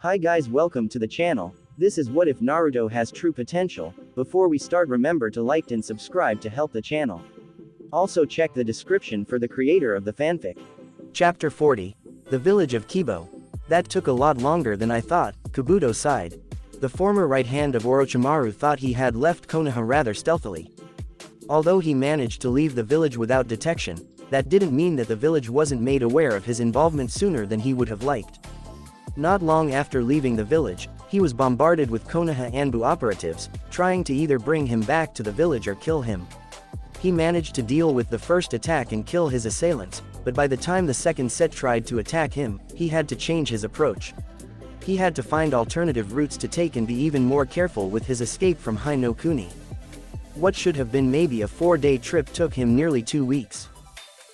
Hi guys, welcome to the channel. This is what if Naruto has true potential. Before we start, remember to like and subscribe to help the channel. Also check the description for the creator of the fanfic. Chapter 40. The Village of Kibo. That took a lot longer than I thought, Kabuto sighed. The former right hand of Orochimaru thought he had left Konoha rather stealthily. Although he managed to leave the village without detection, that didn't mean that the village wasn't made aware of his involvement sooner than he would have liked. Not long after leaving the village, he was bombarded with Konoha Anbu operatives, trying to either bring him back to the village or kill him. He managed to deal with the first attack and kill his assailants, but by the time the second set tried to attack him, he had to change his approach. He had to find alternative routes to take and be even more careful with his escape from Hai no Kuni. What should have been maybe a 4-day trip took him nearly 2 weeks.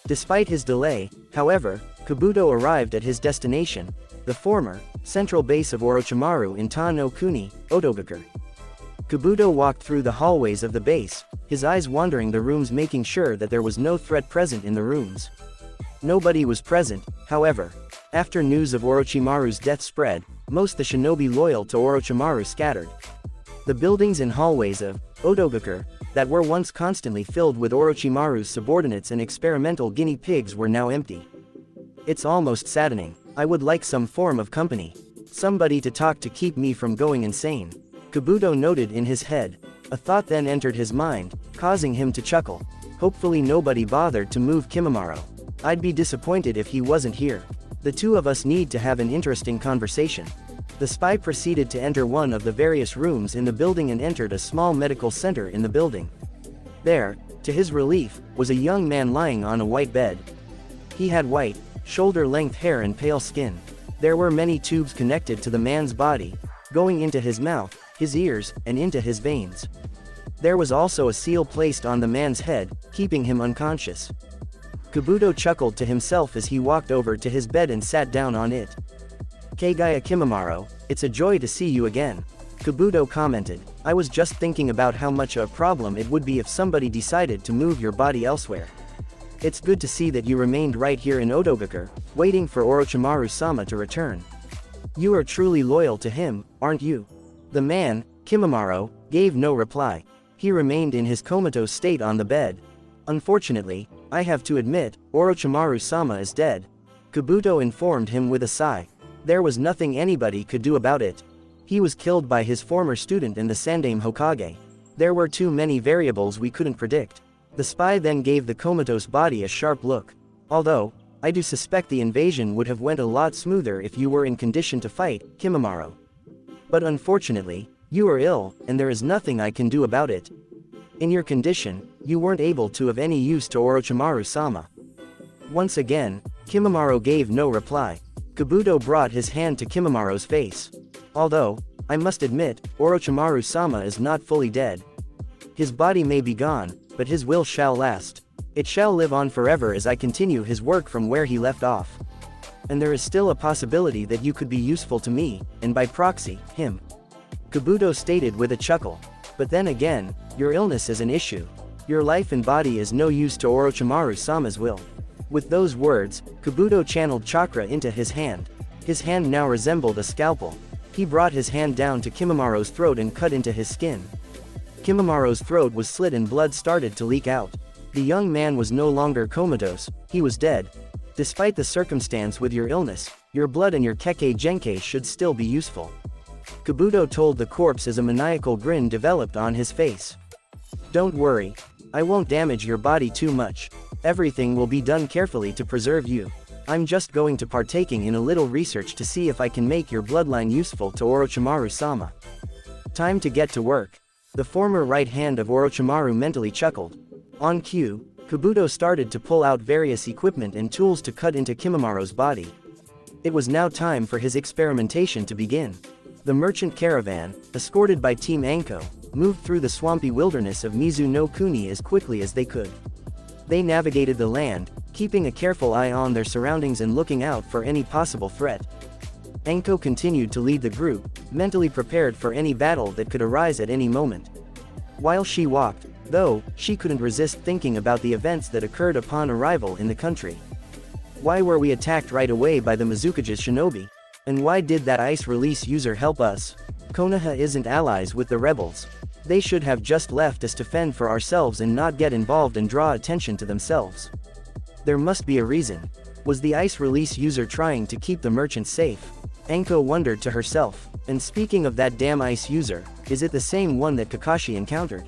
Despite his delay, however, Kabuto arrived at his destination, the former, central base of Orochimaru in Ta no Kuni, Otogakure. Kabuto walked through the hallways of the base, his eyes wandering the rooms, making sure that there was no threat present in the rooms. Nobody was present, however. After news of Orochimaru's death spread, most the shinobi loyal to Orochimaru scattered. The buildings and hallways of Otogakure, that were once constantly filled with Orochimaru's subordinates and experimental guinea pigs, were now empty. It's almost saddening. I would like some form of company. Somebody to talk to keep me from going insane. Kabuto noted in his head. A thought then entered his mind, causing him to chuckle. Hopefully nobody bothered to move Kimimaro. I'd be disappointed if he wasn't here. The two of us need to have an interesting conversation. The spy proceeded to enter one of the various rooms in the building and entered a small medical center in the building. There, to his relief, was a young man lying on a white bed. He had white, shoulder-length hair and pale skin. There were many tubes connected to the man's body, going into his mouth, his ears, and into his veins. There was also a seal placed on the man's head, keeping him unconscious. Kabuto chuckled to himself as he walked over to his bed and sat down on it. Kagaya Kimimaro, it's a joy to see you again. Kabuto commented. I was just thinking about how much of a problem it would be if somebody decided to move your body elsewhere. It's good to see that you remained right here in Otogakure, waiting for Orochimaru-sama to return. You are truly loyal to him, aren't you? The man, Kimimaro, gave no reply. He remained in his comatose state on the bed. Unfortunately, I have to admit, Orochimaru-sama is dead. Kabuto informed him with a sigh. There was nothing anybody could do about it. He was killed by his former student and the Sandaime Hokage. There were too many variables we couldn't predict. The spy then gave the comatose body a sharp look. Although, I do suspect the invasion would have went a lot smoother if you were in condition to fight, Kimimaro. But unfortunately, you are ill, and there is nothing I can do about it. In your condition, you weren't able to of any use to Orochimaru-sama. Once again, Kimimaro gave no reply. Kabuto brought his hand to Kimimaro's face. Although, I must admit, Orochimaru-sama is not fully dead. His body may be gone, but his will shall last. It shall live on forever as I continue his work from where he left off. And there is still a possibility that you could be useful to me, and by proxy, him. Kabuto stated with a chuckle. But then again, your illness is an issue. Your life and body is no use to Orochimaru-sama's will. With those words, Kabuto channeled chakra into his hand. His hand now resembled a scalpel. He brought his hand down to Kimimaro's throat and cut into his skin. Kimimaro's throat was slit and blood started to leak out. The young man was no longer comatose, he was dead. Despite the circumstance with your illness, your blood and your Kekkei Genkei should still be useful. Kabuto told the corpse as a maniacal grin developed on his face. Don't worry. I won't damage your body too much. Everything will be done carefully to preserve you. I'm just going to partaking in a little research to see if I can make your bloodline useful to Orochimaru-sama. Time to get to work. The former right hand of Orochimaru mentally chuckled. On cue, Kabuto started to pull out various equipment and tools to cut into Kimimaro's body. It was now time for his experimentation to begin. The merchant caravan, escorted by Team Anko, moved through the swampy wilderness of Mizu no Kuni as quickly as they could. They navigated the land, keeping a careful eye on their surroundings and looking out for any possible threat. Anko continued to lead the group, mentally prepared for any battle that could arise at any moment. While she walked, though, she couldn't resist thinking about the events that occurred upon arrival in the country. Why were we attacked right away by the Mizukage's shinobi? And why did that ice release user help us? Konoha isn't allies with the rebels. They should have just left us to fend for ourselves and not get involved and draw attention to themselves. There must be a reason. Was the ice release user trying to keep the merchant safe? Anko wondered to herself. And speaking of that damn ice user, is it the same one that Kakashi encountered?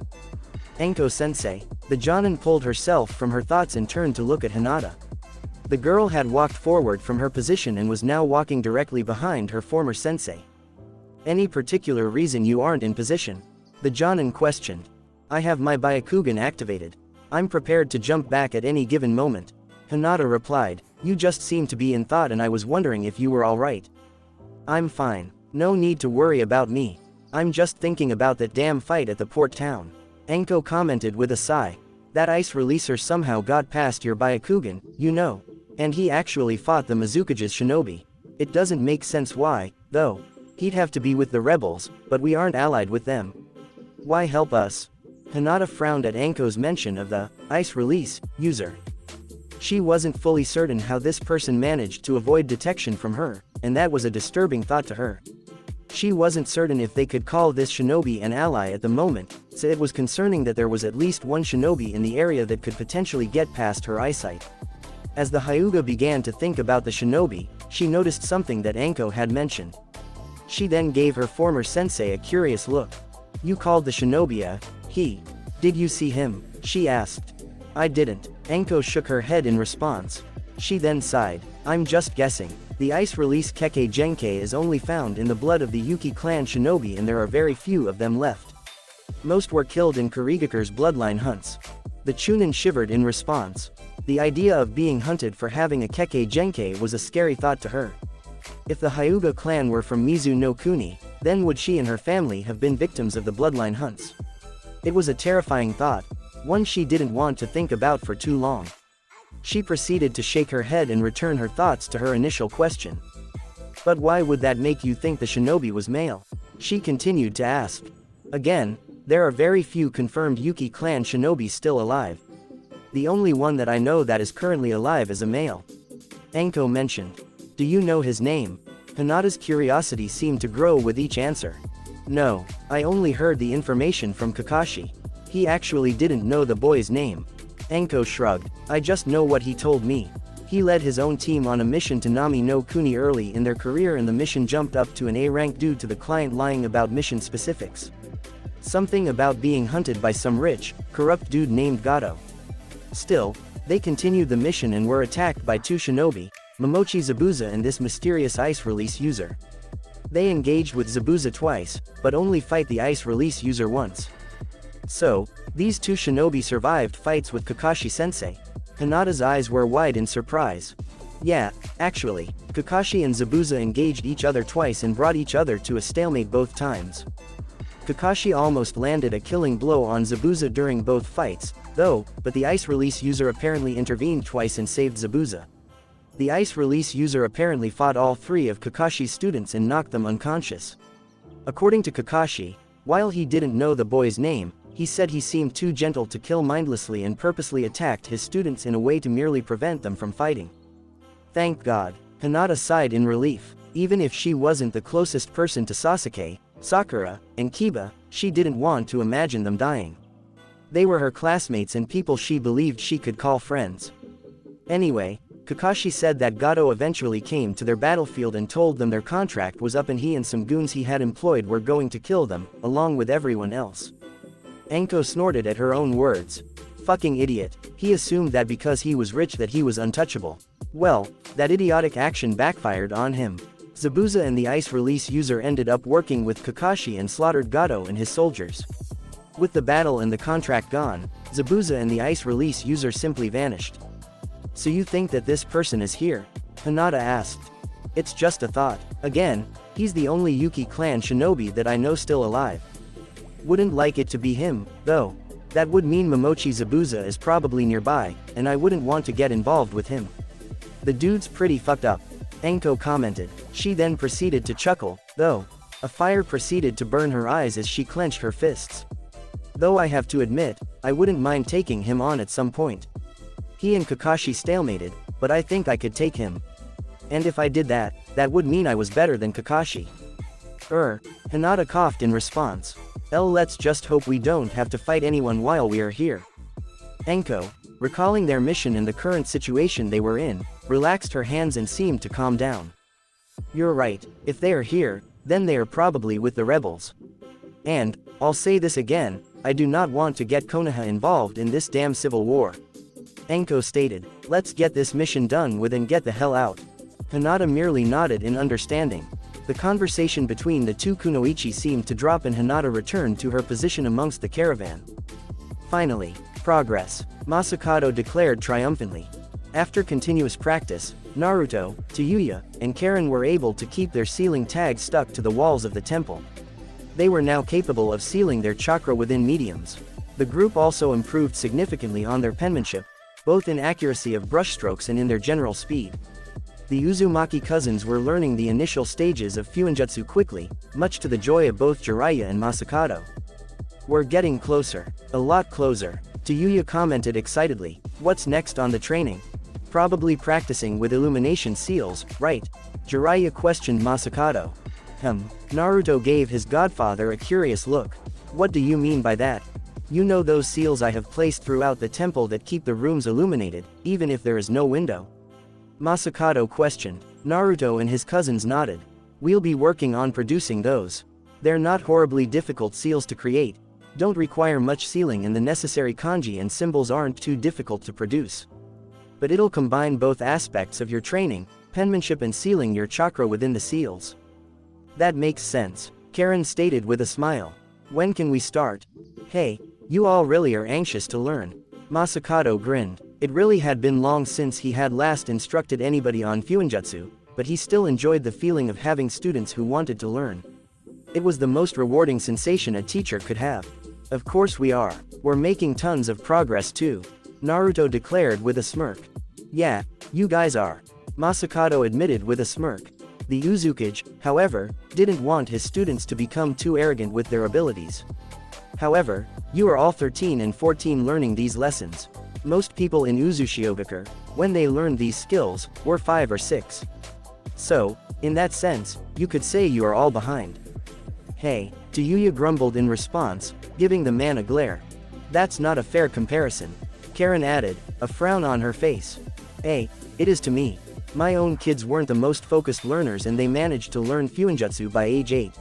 Anko-sensei. The Jonin pulled herself from her thoughts and turned to look at Hinata. The girl had walked forward from her position and was now walking directly behind her former sensei. Any particular reason you aren't in position? The Jonin questioned. I have my Byakugan activated. I'm prepared to jump back at any given moment. Hinata replied, you just seemed to be in thought and I was wondering if you were alright. I'm fine. No need to worry about me. I'm just thinking about that damn fight at the port town. Anko commented with a sigh. That ice releaser somehow got past your Byakugan, you know. And he actually fought the Mizukage's shinobi. It doesn't make sense why, though. He'd have to be with the rebels, but we aren't allied with them. Why help us? Hinata frowned at Anko's mention of the ice release user. She wasn't fully certain how this person managed to avoid detection from her, and that was a disturbing thought to her. She wasn't certain if they could call this shinobi an ally at the moment, so it was concerning that there was at least one shinobi in the area that could potentially get past her eyesight. As the Hyuga began to think about the shinobi, she noticed something that Anko had mentioned. She then gave her former sensei a curious look. You called the shinobi a he. Did you see him? She asked. I didn't. Anko shook her head in response. She then sighed. I'm just guessing. The ice release Kekkei Genkei is only found in the blood of the Yuki clan shinobi and there are very few of them left. Most were killed in Kurigakure's bloodline hunts. The Chunin shivered in response. The idea of being hunted for having a Kekkei Genkei was a scary thought to her. If the Hyuga clan were from Mizu no Kuni, then would she and her family have been victims of the bloodline hunts? It was a terrifying thought, one she didn't want to think about for too long. She proceeded to shake her head and return her thoughts to her initial question. But why would that make you think the shinobi was male? She continued to ask. Again, there are very few confirmed Yuki clan shinobi still alive. The only one that I know that is currently alive is a male. Anko mentioned. Do you know his name? Hinata's curiosity seemed to grow with each answer. No, I only heard the information from Kakashi. He actually didn't know the boy's name. Anko shrugged. I just know what he told me. He led his own team on a mission to Nami no Kuni early in their career and the mission jumped up to an A rank due to the client lying about mission specifics. Something about being hunted by some rich, corrupt dude named Gato. Still, they continued the mission and were attacked by two shinobi, Momochi Zabuza and this mysterious ice release user. They engaged with Zabuza twice, but only fight the ice release user once. So, these two shinobi survived fights with Kakashi-sensei. Hinata's eyes were wide in surprise. Yeah, actually, Kakashi and Zabuza engaged each other twice and brought each other to a stalemate both times. Kakashi almost landed a killing blow on Zabuza during both fights, though, but the ice release user apparently intervened twice and saved Zabuza. The ice release user apparently fought all three of Kakashi's students and knocked them unconscious. According to Kakashi, while he didn't know the boy's name, he said he seemed too gentle to kill mindlessly and purposely attacked his students in a way to merely prevent them from fighting. Thank God. Hinata sighed in relief. Even if she wasn't the closest person to Sasuke, Sakura, and Kiba, she didn't want to imagine them dying. They were her classmates and people she believed she could call friends. Anyway, Kakashi said that Gato eventually came to their battlefield and told them their contract was up and he and some goons he had employed were going to kill them, along with everyone else. Anko snorted at her own words. Fucking idiot. He assumed that because he was rich that he was untouchable. Well, that idiotic action backfired on him. Zabuza and the ice release user ended up working with Kakashi and slaughtered Gato and his soldiers. With the battle and the contract gone, Zabuza and the ice release user simply vanished. So you think that this person is here? Hinata asked. It's just a thought. Again, he's the only Yuki clan shinobi that I know still alive. Wouldn't like it to be him, though. That would mean Momochi Zabuza is probably nearby, and I wouldn't want to get involved with him. The dude's pretty fucked up. Anko commented. She then proceeded to chuckle, though. A fire proceeded to burn her eyes as she clenched her fists. Though I have to admit, I wouldn't mind taking him on at some point. He and Kakashi stalemated, but I think I could take him. And if I did that, that would mean I was better than Kakashi. Hinata coughed in response. Let's just hope we don't have to fight anyone while we are here. Enko, recalling their mission and the current situation they were in, relaxed her hands and seemed to calm down. You're right, if they are here, then they are probably with the rebels. And, I'll say this again, I do not want to get Konoha involved in this damn civil war. Enko stated, let's get this mission done with and get the hell out. Hinata merely nodded in understanding. The conversation between the two kunoichi seemed to drop and Hinata returned to her position amongst the caravan. Finally, progress, Masakado declared triumphantly. After continuous practice, Naruto, Tayuya, and Karen were able to keep their sealing tags stuck to the walls of the temple. They were now capable of sealing their chakra within mediums. The group also improved significantly on their penmanship, both in accuracy of brushstrokes and in their general speed. The Uzumaki cousins were learning the initial stages of Fuinjutsu quickly, much to the joy of both Jiraiya and Masakado. We're getting closer. A lot closer. Tayuya commented excitedly. What's next on the training? Probably practicing with illumination seals, right? Jiraiya questioned Masakado. Naruto gave his godfather a curious look. What do you mean by that? You know those seals I have placed throughout the temple that keep the rooms illuminated, even if there is no window? Masakado questioned. Naruto and his cousins nodded. We'll be working on producing those. They're not horribly difficult seals to create, don't require much sealing, and the necessary kanji and symbols aren't too difficult to produce. But it'll combine both aspects of your training, penmanship and sealing your chakra within the seals. That makes sense, Karen stated with a smile. When can we start? Hey, you all really are anxious to learn. Masakado grinned. It really had been long since he had last instructed anybody on Fuinjutsu, but he still enjoyed the feeling of having students who wanted to learn. It was the most rewarding sensation a teacher could have. Of course we are. We're making tons of progress too. Naruto declared with a smirk. Yeah, you guys are. Masakado admitted with a smirk. The Uzukage, however, didn't want his students to become too arrogant with their abilities. However, you are all 13 and 14 learning these lessons. Most people in Uzushiogakure, when they learned these skills, were 5 or 6. So, in that sense, you could say you are all behind. Hey, Tayuya grumbled in response, giving the man a glare. That's not a fair comparison. Karen added, a frown on her face. Hey, it is to me. My own kids weren't the most focused learners and they managed to learn Fuinjutsu by age 8.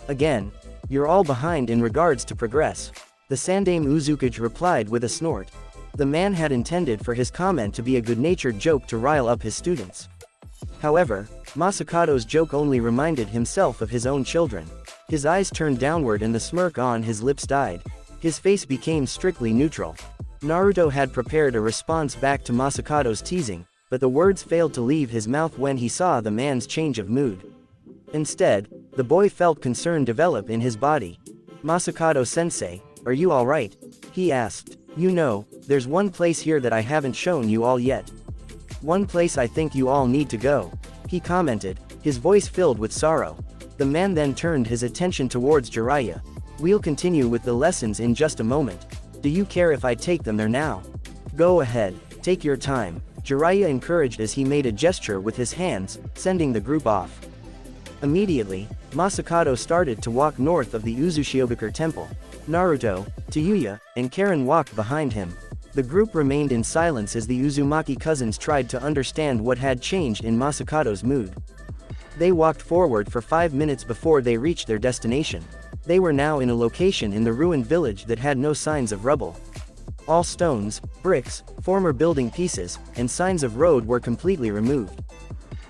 Again, you're all behind in regards to progress. The Sandame Uzukage replied with a snort. The man had intended for his comment to be a good-natured joke to rile up his students. However, Masakado's joke only reminded himself of his own children. His eyes turned downward and the smirk on his lips died. His face became strictly neutral. Naruto had prepared a response back to Masakado's teasing, but the words failed to leave his mouth when he saw the man's change of mood. Instead, the boy felt concern develop in his body. Masakado-sensei, are you alright? He asked. You know, there's one place here that I haven't shown you all yet. One place I think you all need to go. He commented, his voice filled with sorrow. The man then turned his attention towards Jiraiya. We'll continue with the lessons in just a moment. Do you care if I take them there now? Go ahead, take your time, Jiraiya encouraged as he made a gesture with his hands, sending the group off. Immediately, Masakado started to walk north of the Uzushiogakure temple. Naruto, Tayuya, and Karen walked behind him. The group remained in silence as the Uzumaki cousins tried to understand what had changed in Masakado's mood. They walked forward for 5 minutes before they reached their destination. They were now in a location in the ruined village that had no signs of rubble. All stones, bricks, former building pieces, and signs of road were completely removed.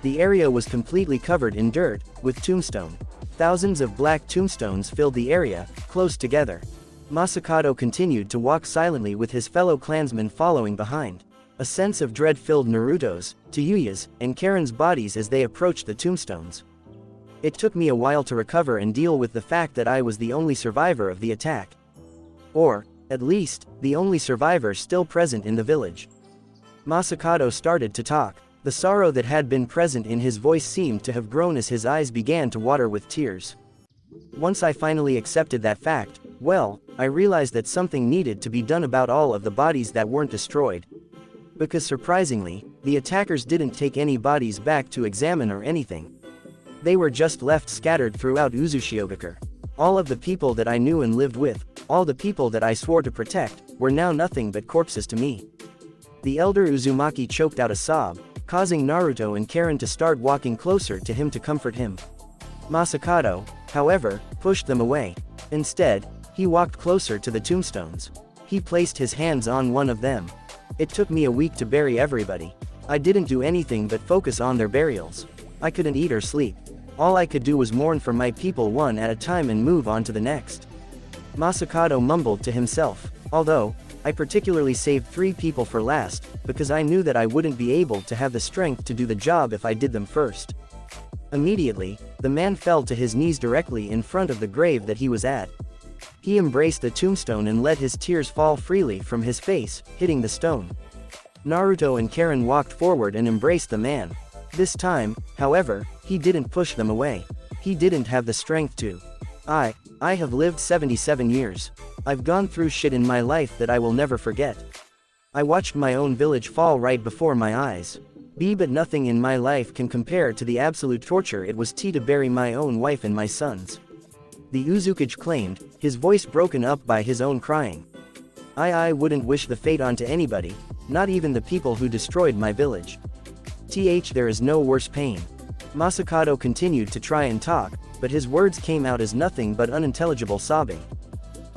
The area was completely covered in dirt, with tombstone. Thousands of black tombstones filled the area, close together. Masakado continued to walk silently with his fellow clansmen following behind. A sense of dread filled Naruto's, Tayuya's, and Karen's bodies as they approached the tombstones. It took me a while to recover and deal with the fact that I was the only survivor of the attack. Or, at least, the only survivor still present in the village. Masakado started to talk. The sorrow that had been present in his voice seemed to have grown as his eyes began to water with tears. Once I finally accepted that fact, well, I realized that something needed to be done about all of the bodies that weren't destroyed. Because surprisingly, The attackers didn't take any bodies back to examine or anything. They were just left scattered throughout Uzushiogakure. All of the people that I knew and lived with, all the people that I swore to protect, were now nothing but corpses to me. The elder Uzumaki choked out a sob, causing Naruto and Karen to start walking closer to him to comfort him. Masakado, however, pushed them away. Instead, he walked closer to the tombstones. He placed his hands on one of them. It took me a week to bury everybody. I didn't do anything but focus on their burials. I couldn't eat or sleep. All I could do was mourn for my people one at a time and move on to the next. Masakado mumbled to himself. Although, I particularly saved 3 people for last, because I knew that I wouldn't be able to have the strength to do the job if I did them first. Immediately, the man fell to his knees directly in front of the grave that he was at. He embraced the tombstone and let his tears fall freely from his face, hitting the stone. Naruto and Karen walked forward and embraced the man. This time, however, he didn't push them away. He didn't have the strength to. I have lived 77 years. I've gone through shit in my life that I will never forget. I watched my own village fall right before my eyes. But nothing in my life can compare to the absolute torture it was to bury my own wife and my sons. The Uzukage claimed, his voice broken up by his own crying. I wouldn't wish the fate onto anybody, not even the people who destroyed my village. There is no worse pain. Masakado continued to try and talk, but his words came out as nothing but unintelligible sobbing.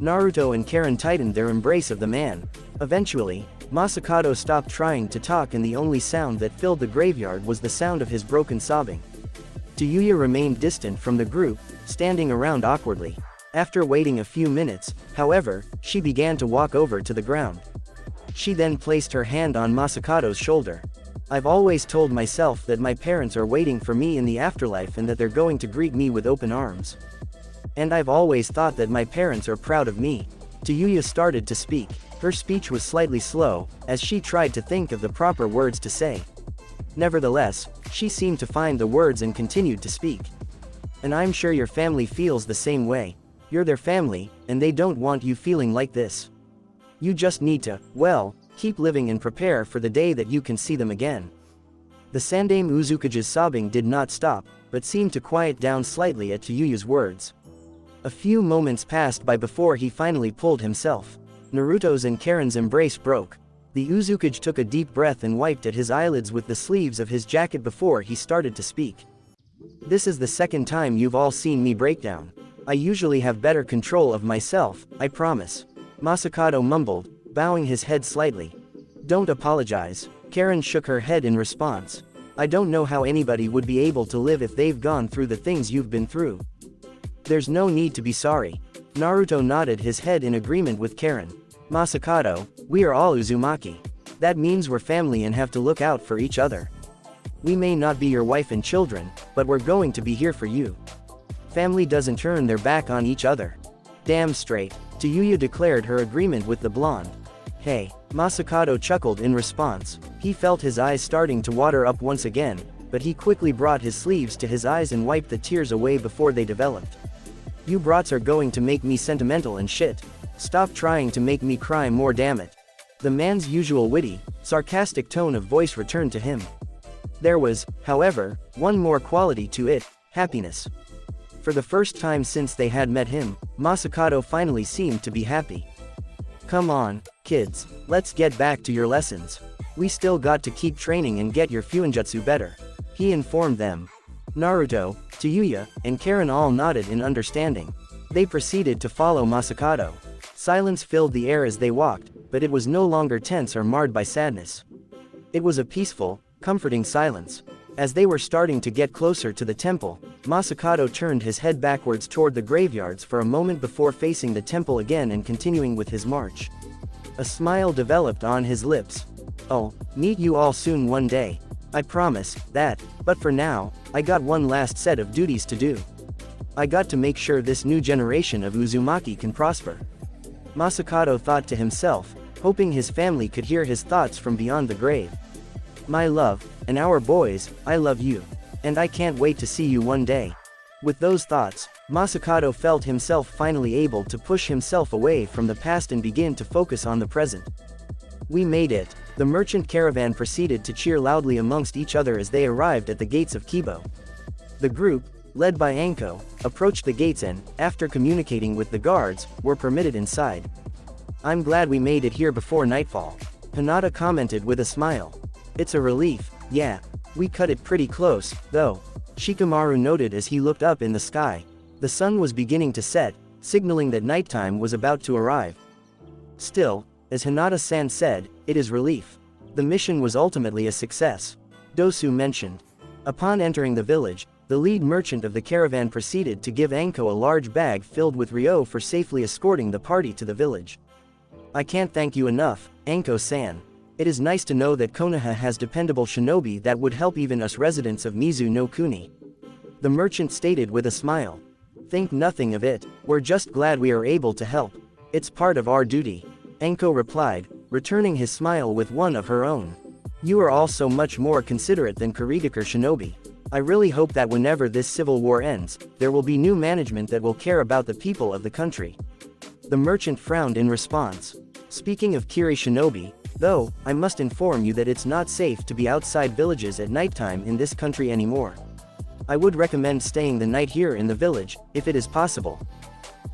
Naruto and Karen tightened their embrace of the man. Eventually, Masakado stopped trying to talk and the only sound that filled the graveyard was the sound of his broken sobbing. Tayuya remained distant from the group, standing around awkwardly. After waiting a few minutes, however, she began to walk over to the ground. She then placed her hand on Masakado's shoulder. I've always told myself that my parents are waiting for me in the afterlife and that they're going to greet me with open arms. And I've always thought that my parents are proud of me. Tayuya started to speak. Her speech was slightly slow, as she tried to think of the proper words to say. Nevertheless, she seemed to find the words and continued to speak. And I'm sure your family feels the same way. You're their family, and they don't want you feeling like this. You just need to, well, keep living and prepare for the day that you can see them again. The Sandaime Uzukage's sobbing did not stop, but seemed to quiet down slightly at Tayuya's words. A few moments passed by before he finally pulled himself. Naruto's and Karen's embrace broke. The Uzukage took a deep breath and wiped at his eyelids with the sleeves of his jacket before he started to speak. This is the second time you've all seen me break down. I usually have better control of myself, I promise. Masakado mumbled, bowing his head slightly. Don't apologize. Karen shook her head in response. I don't know how anybody would be able to live if they've gone through the things you've been through. There's no need to be sorry. Naruto nodded his head in agreement with Karen. Masakado, we are all Uzumaki. That means we're family and have to look out for each other. We may not be your wife and children, but we're going to be here for you. Family doesn't turn their back on each other. Damn straight. Tayuya declared her agreement with the blonde. Hey, Masakado chuckled in response. He felt his eyes starting to water up once again, but he quickly brought his sleeves to his eyes and wiped the tears away before they developed. You brats are going to make me sentimental and shit. Stop trying to make me cry more, damn it. The man's usual witty, sarcastic tone of voice returned to him. There was, however, one more quality to it, happiness. For the first time since they had met him, Masakado finally seemed to be happy. Come on, kids, let's get back to your lessons. We still got to keep training and get your Fuinjutsu better. He informed them. Naruto, Tayuya, and Karen all nodded in understanding. They proceeded to follow Masakado. Silence filled the air as they walked, but it was no longer tense or marred by sadness. It was a peaceful, comforting silence. As they were starting to get closer to the temple, Masakado turned his head backwards toward the graveyards for a moment before facing the temple again and continuing with his march. A smile developed on his lips. I'll meet you all soon one day. I promise that, but for now, I got one last set of duties to do. I got to make sure this new generation of Uzumaki can prosper. Masakado thought to himself, hoping his family could hear his thoughts from beyond the grave. My love, and our boys, I love you. And I can't wait to see you one day. With those thoughts, Masakado felt himself finally able to push himself away from the past and begin to focus on the present. We made it. The merchant caravan proceeded to cheer loudly amongst each other as they arrived at the gates of Kibo. The group, led by Anko, approached the gates and, after communicating with the guards, were permitted inside. I'm glad we made it here before nightfall. Hinata commented with a smile. It's a relief, yeah. We cut it pretty close, though. Shikamaru noted as he looked up in the sky. The sun was beginning to set, signaling that nighttime was about to arrive. Still, as Hinata-san said, it is relief. The mission was ultimately a success. Dosu mentioned. Upon entering the village, the lead merchant of the caravan proceeded to give Anko a large bag filled with ryo for safely escorting the party to the village. I can't thank you enough, Anko-san. It is nice to know that Konoha has dependable shinobi that would help even us residents of Mizu no Kuni. The merchant stated with a smile. Think nothing of it, we're just glad we are able to help. It's part of our duty. Anko replied, returning his smile with one of her own. You are all so much more considerate than Kurigakure shinobi. I really hope that whenever this civil war ends, there will be new management that will care about the people of the country. The merchant frowned in response. Speaking of Kiri shinobi, though, I must inform you that it's not safe to be outside villages at nighttime in this country anymore. I would recommend staying the night here in the village, if it is possible.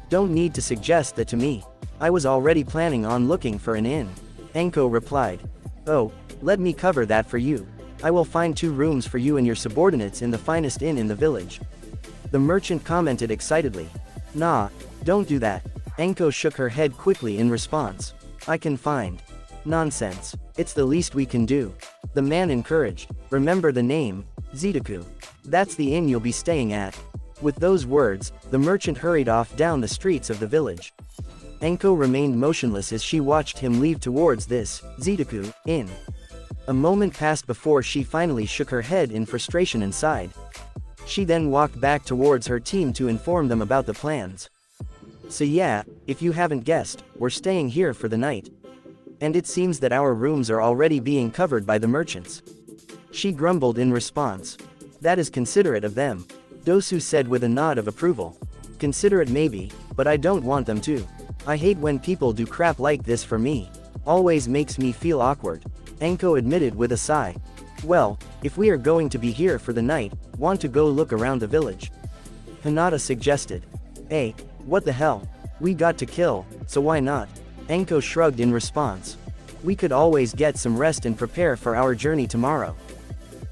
Don't need to suggest that to me. I was already planning on looking for an inn. Anko replied. Oh, let me cover that for you. I will find 2 rooms for you and your subordinates in the finest inn in the village. The merchant commented excitedly. Nah, don't do that. Anko shook her head quickly in response. I can find. Nonsense. It's the least we can do. The man encouraged. Remember the name, Zitaku. That's the inn you'll be staying at. With those words, the merchant hurried off down the streets of the village. Anko remained motionless as she watched him leave towards this, Zitaku, inn. A moment passed before she finally shook her head in frustration and sighed. She then walked back towards her team to inform them about the plans. So yeah, if you haven't guessed, we're staying here for the night. And it seems that our rooms are already being covered by the merchants. She grumbled in response. That is considerate of them. Dosu said with a nod of approval. Considerate maybe, but I don't want them to. I hate when people do crap like this for me. Always makes me feel awkward. Anko admitted with a sigh. Well, if we are going to be here for the night, want to go look around the village? Hinata suggested. Hey, what the hell? We got to kill, so why not? Anko shrugged in response. We could always get some rest and prepare for our journey tomorrow.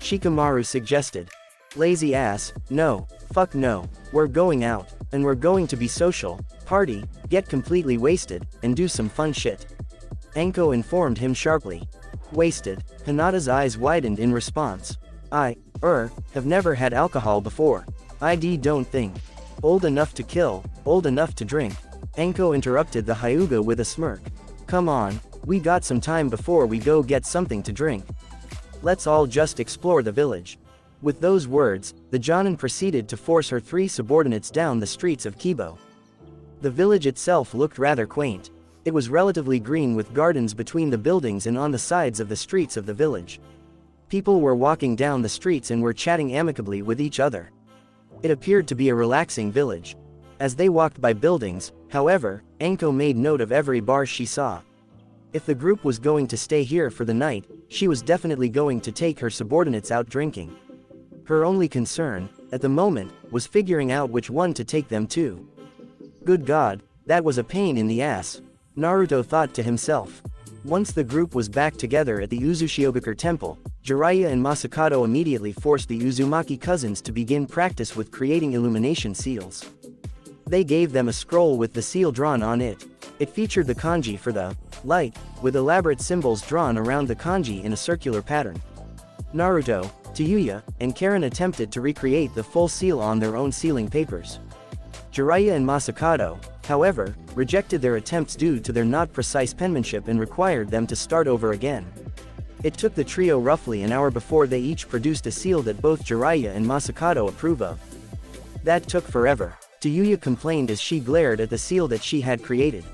Shikamaru suggested. Lazy ass, no, fuck no, we're going out, and we're going to be social, party, get completely wasted, and do some fun shit. Anko informed him sharply. Wasted, Hinata's eyes widened in response. Have never had alcohol before. Don't think. Old enough to kill, old enough to drink. Anko interrupted the Hyuga with a smirk. Come on, we got some time before we go get something to drink. Let's all just explore the village. With those words, the Jonin proceeded to force her 3 subordinates down the streets of Kibo. The village itself looked rather quaint. It was relatively green with gardens between the buildings and on the sides of the streets of the village. People were walking down the streets and were chatting amicably with each other. It appeared to be a relaxing village. As they walked by buildings, however, Anko made note of every bar she saw. If the group was going to stay here for the night, she was definitely going to take her subordinates out drinking. Her only concern, at the moment, was figuring out which one to take them to. Good God, that was a pain in the ass. Naruto thought to himself. Once the group was back together at the Uzushiogakure temple, Jiraiya and Masakado immediately forced the Uzumaki cousins to begin practice with creating illumination seals. They gave them a scroll with the seal drawn on it. It featured the kanji for the light, with elaborate symbols drawn around the kanji in a circular pattern. Naruto, Tayuya, and Karen attempted to recreate the full seal on their own sealing papers. Jiraiya and Masakado, however, rejected their attempts due to their not precise penmanship and required them to start over again. It took the trio roughly an hour before they each produced a seal that both Jiraiya and Masakado approve of. That took forever. Tayuya complained as she glared at the seal that she had created.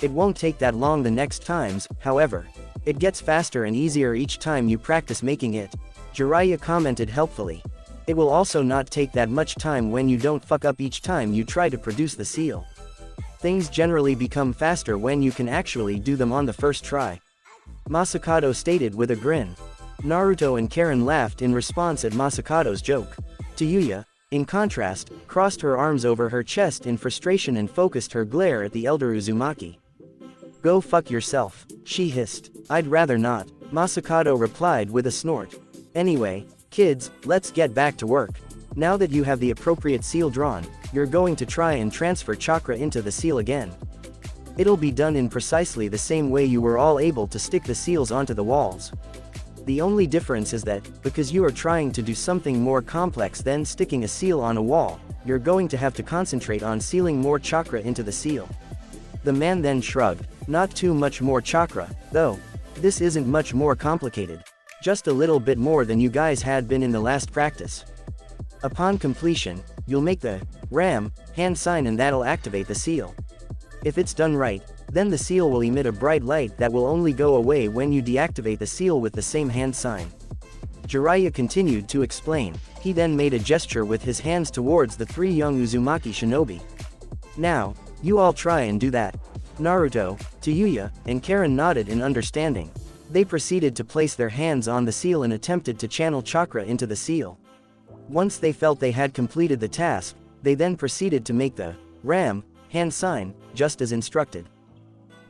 It won't take that long the next times, however. It gets faster and easier each time you practice making it. Jiraiya commented helpfully. It will also not take that much time when you don't fuck up each time you try to produce the seal. Things generally become faster when you can actually do them on the first try. Masakado stated with a grin. Naruto and Karen laughed in response at Masakado's joke. Tayuya, in contrast, crossed her arms over her chest in frustration and focused her glare at the elder Uzumaki. Go fuck yourself, she hissed. I'd rather not, Masakado replied with a snort. Anyway, kids, let's get back to work. Now that you have the appropriate seal drawn, you're going to try and transfer chakra into the seal again. It'll be done in precisely the same way you were all able to stick the seals onto the walls. The only difference is that, because you are trying to do something more complex than sticking a seal on a wall, you're going to have to concentrate on sealing more chakra into the seal. The man then shrugged. Not too much more chakra, though. This isn't much more complicated. Just a little bit more than you guys had been in the last practice. Upon completion, you'll make the ram hand sign and that'll activate the seal. If it's done right, then the seal will emit a bright light that will only go away when you deactivate the seal with the same hand sign. Jiraiya continued to explain. He then made a gesture with his hands towards the three young Uzumaki shinobi. Now, you all try and do that. Naruto, Tayuya, and Karen nodded in understanding. They proceeded to place their hands on the seal and attempted to channel chakra into the seal. Once they felt they had completed the task, they then proceeded to make the ram hand sign, just as instructed.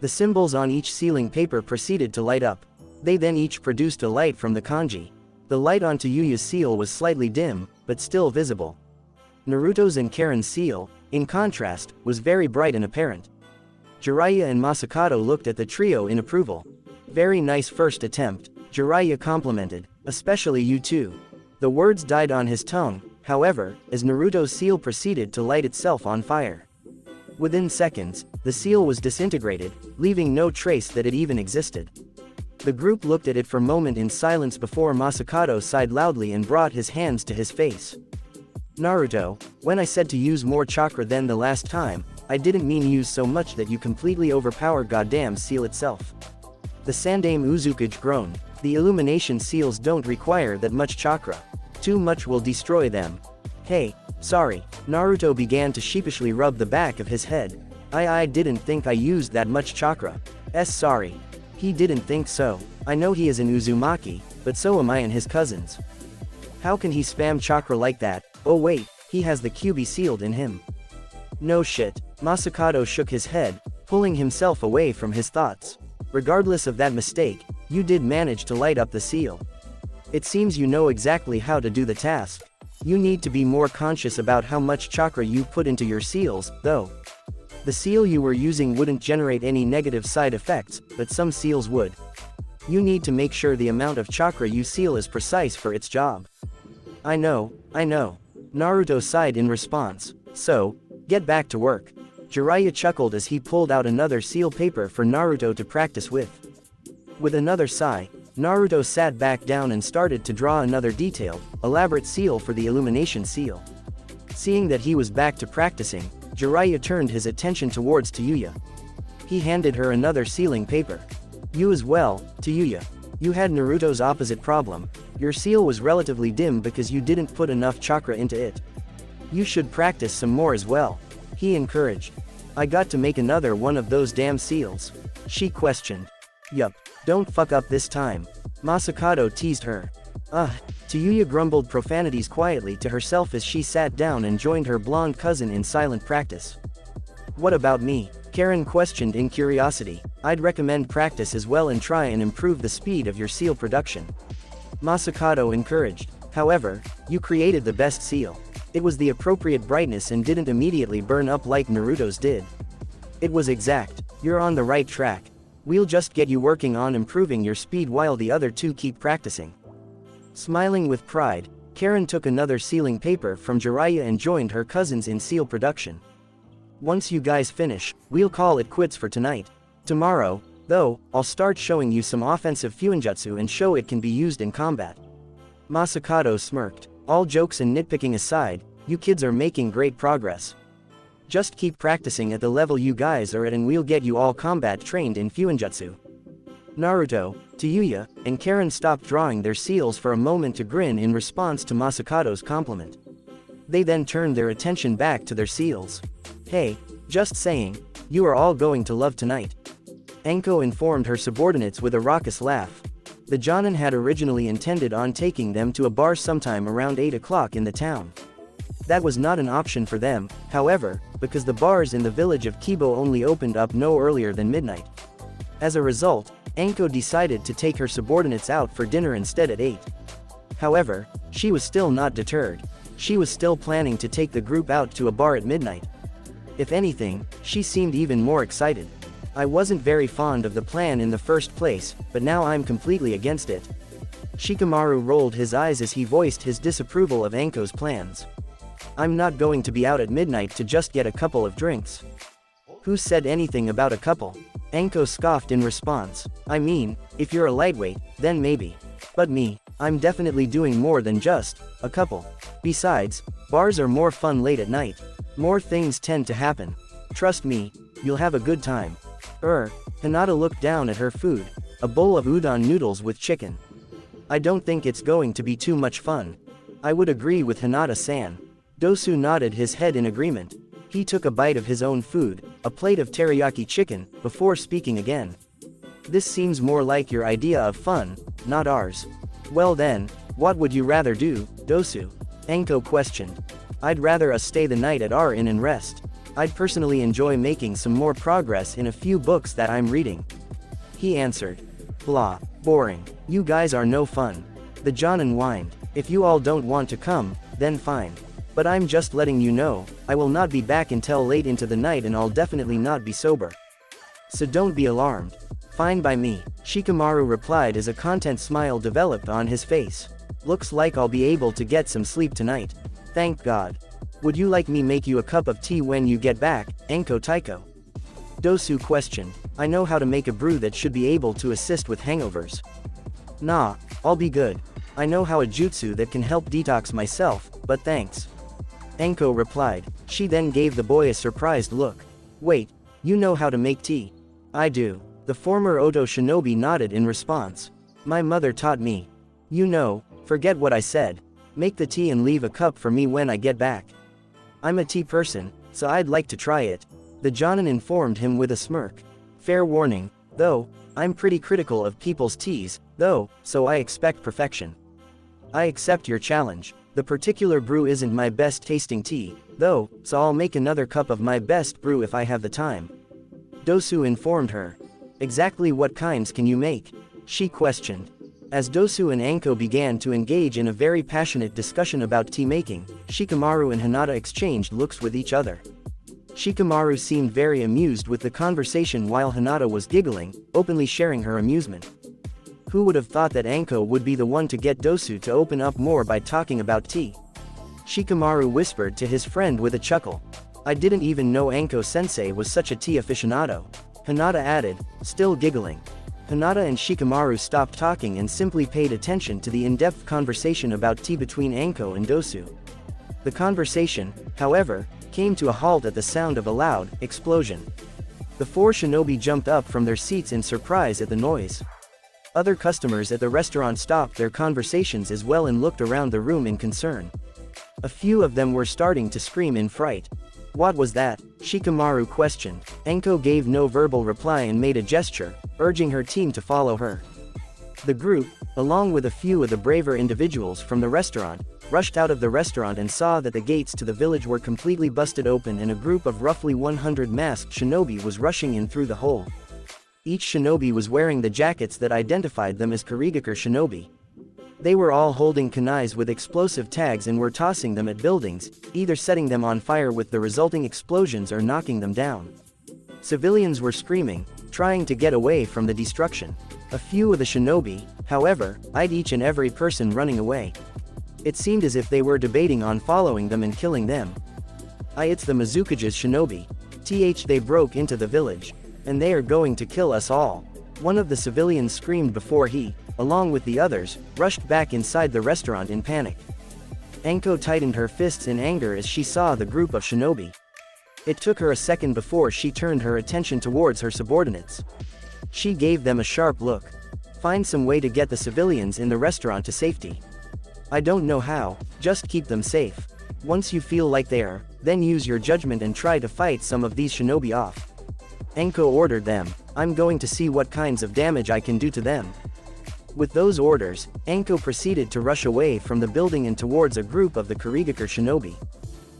The symbols on each sealing paper proceeded to light up. They then each produced a light from the kanji. The light on Tayuya's seal was slightly dim, but still visible. Naruto's and Karen's seal, in contrast, was very bright and apparent. Jiraiya and Masakado looked at the trio in approval. Very nice first attempt, Jiraiya complimented, especially you two. The words died on his tongue, however, as Naruto's seal proceeded to light itself on fire. Within seconds, the seal was disintegrated, leaving no trace that it even existed. The group looked at it for a moment in silence before Masakado sighed loudly and brought his hands to his face. Naruto, when I said to use more chakra than the last time, I didn't mean use so much that you completely overpower goddamn seal itself. The Sandaime Uzukage groaned. The illumination seals don't require that much chakra. Too much will destroy them. Hey, sorry, Naruto began to sheepishly rub the back of his head. I didn't think I used that much chakra. Sorry. He didn't think so. I know he is an Uzumaki, but so am I and his cousins. How can he spam chakra like that? Oh wait, he has the QB sealed in him. No shit, Masakado shook his head, pulling himself away from his thoughts. Regardless of that mistake, you did manage to light up the seal. It seems you know exactly how to do the task. You need to be more conscious about how much chakra you put into your seals, though. The seal you were using wouldn't generate any negative side effects, but some seals would. You need to make sure the amount of chakra you seal is precise for its job. I know. Naruto sighed in response. So, get back to work. Jiraiya chuckled as he pulled out another seal paper for Naruto to practice with. With another sigh, Naruto sat back down and started to draw another detailed, elaborate seal for the illumination seal. Seeing that he was back to practicing, Jiraiya turned his attention towards Tayuya. He handed her another sealing paper. You as well, Tayuya. You had Naruto's opposite problem. Your seal was relatively dim because you didn't put enough chakra into it. You should practice some more as well, he encouraged. I got to make another one of those damn seals, she questioned. Yup, don't fuck up this time. Masakado teased her. Tayuya grumbled profanities quietly to herself as she sat down and joined her blonde cousin in silent practice. What about me? Karen questioned in curiosity. I'd recommend practice as well and try and improve the speed of your seal production. Masakado encouraged. However, you created the best seal. It was the appropriate brightness and didn't immediately burn up like Naruto's did. It was exact. You're on the right track. We'll just get you working on improving your speed while the other two keep practicing. Smiling with pride, Karen took another sealing paper from Jiraiya and joined her cousins in seal production. Once you guys finish, we'll call it quits for tonight. Tomorrow, though, I'll start showing you some offensive fuinjutsu and show it can be used in combat. Masakado smirked. All jokes and nitpicking aside, you kids are making great progress. Just keep practicing at the level you guys are at and we'll get you all combat trained in fuinjutsu. Naruto, Tayuya, and Karen stopped drawing their seals for a moment to grin in response to Masakado's compliment. They then turned their attention back to their seals. Hey, just saying, you are all going to love tonight. Anko informed her subordinates with a raucous laugh. The Jonin had originally intended on taking them to a bar sometime around 8 o'clock in the town. That was not an option for them, however, because the bars in the village of Kibo only opened up no earlier than midnight. As a result, Anko decided to take her subordinates out for dinner instead at 8. However, she was still not deterred. She was still planning to take the group out to a bar at midnight. If anything, she seemed even more excited. I wasn't very fond of the plan in the first place, but now I'm completely against it. Shikamaru rolled his eyes as he voiced his disapproval of Anko's plans. I'm not going to be out at midnight to just get a couple of drinks. Who said anything about a couple? Anko scoffed in response. I mean, if you're a lightweight, then maybe. But me, I'm definitely doing more than just a couple. Besides, bars are more fun late at night. More things tend to happen. Trust me, you'll have a good time. Hinata looked down at her food, a bowl of udon noodles with chicken. I don't think it's going to be too much fun. I would agree with Hinata-san. Dosu nodded his head in agreement. He took a bite of his own food, a plate of teriyaki chicken, before speaking again. This seems more like your idea of fun, not ours. Well then, what would you rather do, Dosu? Anko questioned. I'd rather us stay the night at our inn and rest. I'd personally enjoy making some more progress in a few books that I'm reading. He answered. Blah, boring. You guys are no fun. The Jonin whined. If you all don't want to come, then fine. But I'm just letting you know, I will not be back until late into the night and I'll definitely not be sober. So don't be alarmed. Fine by me, Shikamaru replied as a content smile developed on his face. Looks like I'll be able to get some sleep tonight. Thank God. Would you like me make you a cup of tea when you get back, Anko Taiko? Dosu questioned. I know how to make a brew that should be able to assist with hangovers. Nah, I'll be good. I know how a jutsu that can help detox myself, but thanks. Anko replied. She then gave the boy a surprised look. Wait, you know how to make tea? I do. The former Oto shinobi nodded in response. My mother taught me. You know, forget what I said. Make the tea and leave a cup for me when I get back. I'm a tea person, so I'd like to try it. The Jonin informed him with a smirk. Fair warning, though, I'm pretty critical of people's teas, though, so I expect perfection. I accept your challenge. The particular brew isn't my best tasting tea, though, so I'll make another cup of my best brew if I have the time. Dosu informed her. Exactly what kinds can you make? She questioned. As Dosu and Anko began to engage in a very passionate discussion about tea making, Shikamaru and Hinata exchanged looks with each other. Shikamaru seemed very amused with the conversation while Hinata was giggling, openly sharing her amusement. Who would have thought that Anko would be the one to get Dosu to open up more by talking about tea? Shikamaru whispered to his friend with a chuckle. I didn't even know Anko-sensei was such a tea aficionado. Hinata added, still giggling. Hinata and Shikamaru stopped talking and simply paid attention to the in-depth conversation about tea between Anko and Dosu. The conversation, however, came to a halt at the sound of a loud explosion. The four shinobi jumped up from their seats in surprise at the noise. Other customers at the restaurant stopped their conversations as well and looked around the room in concern. A few of them were starting to scream in fright. What was that? Shikamaru questioned. Anko gave no verbal reply and made a gesture, urging her team to follow her. The group, along with a few of the braver individuals from the restaurant, rushed out of the restaurant and saw that the gates to the village were completely busted open and a group of roughly 100 masked shinobi was rushing in through the hole. Each shinobi was wearing the jackets that identified them as Kurigakure shinobi. They were all holding kunais with explosive tags and were tossing them at buildings, either setting them on fire with the resulting explosions or knocking them down. Civilians were screaming, trying to get away from the destruction. A few of the shinobi, however, eyed each and every person running away. It seemed as if they were debating on following them and killing them. It's the Mizukage's shinobi. They broke into the village. And they are going to kill us all. One of the civilians screamed before he, along with the others, rushed back inside the restaurant in panic. Anko tightened her fists in anger as she saw the group of shinobi. It took her a second before she turned her attention towards her subordinates. She gave them a sharp look. Find some way to get the civilians in the restaurant to safety. I don't know how, just keep them safe. Once you feel like they are, then use your judgment and try to fight some of these shinobi off. Anko ordered them. I'm going to see what kinds of damage I can do to them. With those orders, Anko proceeded to rush away from the building and towards a group of the Kurigakure shinobi.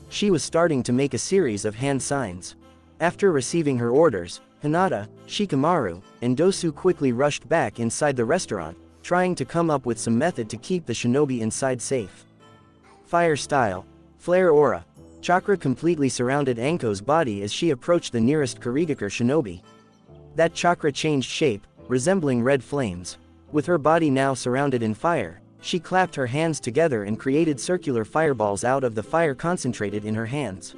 She was starting to make a series of hand signs. After receiving her orders, Hinata, Shikamaru, and Dosu quickly rushed back inside the restaurant, trying to come up with some method to keep the shinobi inside safe. Fire style. Flare aura. Chakra completely surrounded Anko's body as she approached the nearest Kurigakure shinobi. That chakra changed shape, resembling red flames. With her body now surrounded in fire, she clapped her hands together and created circular fireballs out of the fire concentrated in her hands.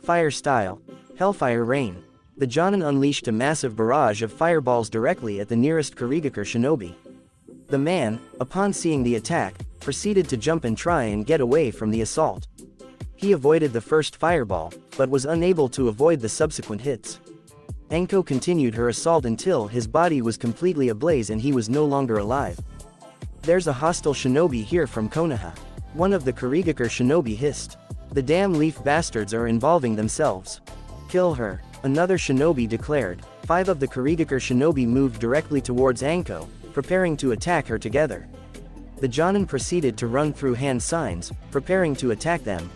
Fire style. Hellfire rain. The Jonin unleashed a massive barrage of fireballs directly at the nearest Kurigakure shinobi. The man, upon seeing the attack, proceeded to jump and try and get away from the assault. He avoided the first fireball, but was unable to avoid the subsequent hits. Anko continued her assault until his body was completely ablaze and he was no longer alive. There's a hostile shinobi here from Konoha. One of the Kurigakure shinobi hissed. The damn leaf bastards are involving themselves. Kill her, another shinobi declared. 5 of the Kurigakure shinobi moved directly towards Anko, preparing to attack her together. The Jonin proceeded to run through hand signs, preparing to attack them.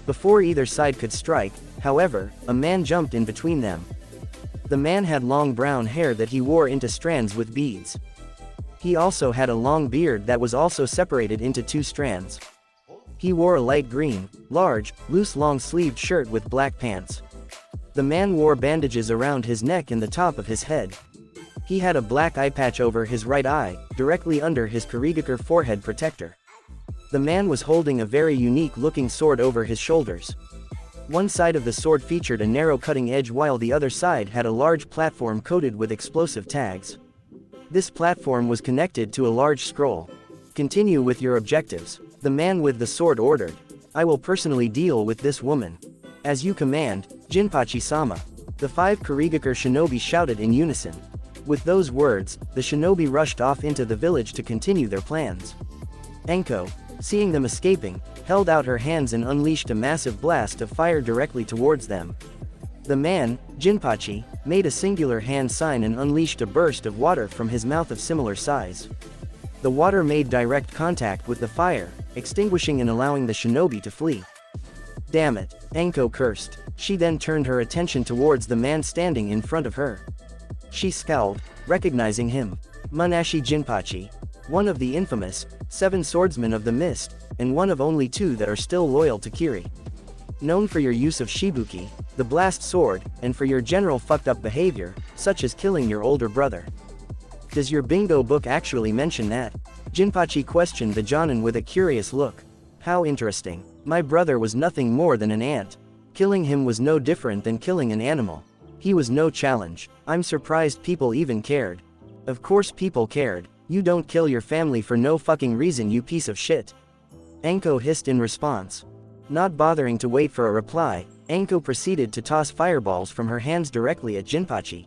Before either side could strike, however, a man jumped in between them. The man had long brown hair that he wore into strands with beads. He also had a long beard that was also separated into 2 strands. He wore a light green, large, loose long-sleeved shirt with black pants. The man wore bandages around his neck and the top of his head. He had a black eye patch over his right eye, directly under his Kurigakure forehead protector. The man was holding a very unique-looking sword over his shoulders. One side of the sword featured a narrow cutting edge while the other side had a large platform coated with explosive tags. This platform was connected to a large scroll. Continue with your objectives, the man with the sword ordered. I will personally deal with this woman. As you command, Jinpachi-sama. The 5 Kurigakure shinobi shouted in unison. With those words, the shinobi rushed off into the village to continue their plans. Anko, seeing them escaping, held out her hands and unleashed a massive blast of fire directly towards them. The man, Jinpachi, made a singular hand sign and unleashed a burst of water from his mouth of similar size. The water made direct contact with the fire, extinguishing and allowing the shinobi to flee. Damn it, Anko cursed. She then turned her attention towards the man standing in front of her. She scowled, recognizing him. Munashi Jinpachi. One of the infamous 7 swordsmen of the mist, and one of only 2 that are still loyal to Kiri. Known for your use of Shibuki, the blast sword, and for your general fucked up behavior, such as killing your older brother. Does your bingo book actually mention that? Jinpachi questioned the Jonin with a curious look. How interesting. My brother was nothing more than an ant. Killing him was no different than killing an animal. He was no challenge. I'm surprised people even cared. Of course people cared. You don't kill your family for no fucking reason, you piece of shit. Anko hissed in response. Not bothering to wait for a reply, Anko proceeded to toss fireballs from her hands directly at Jinpachi.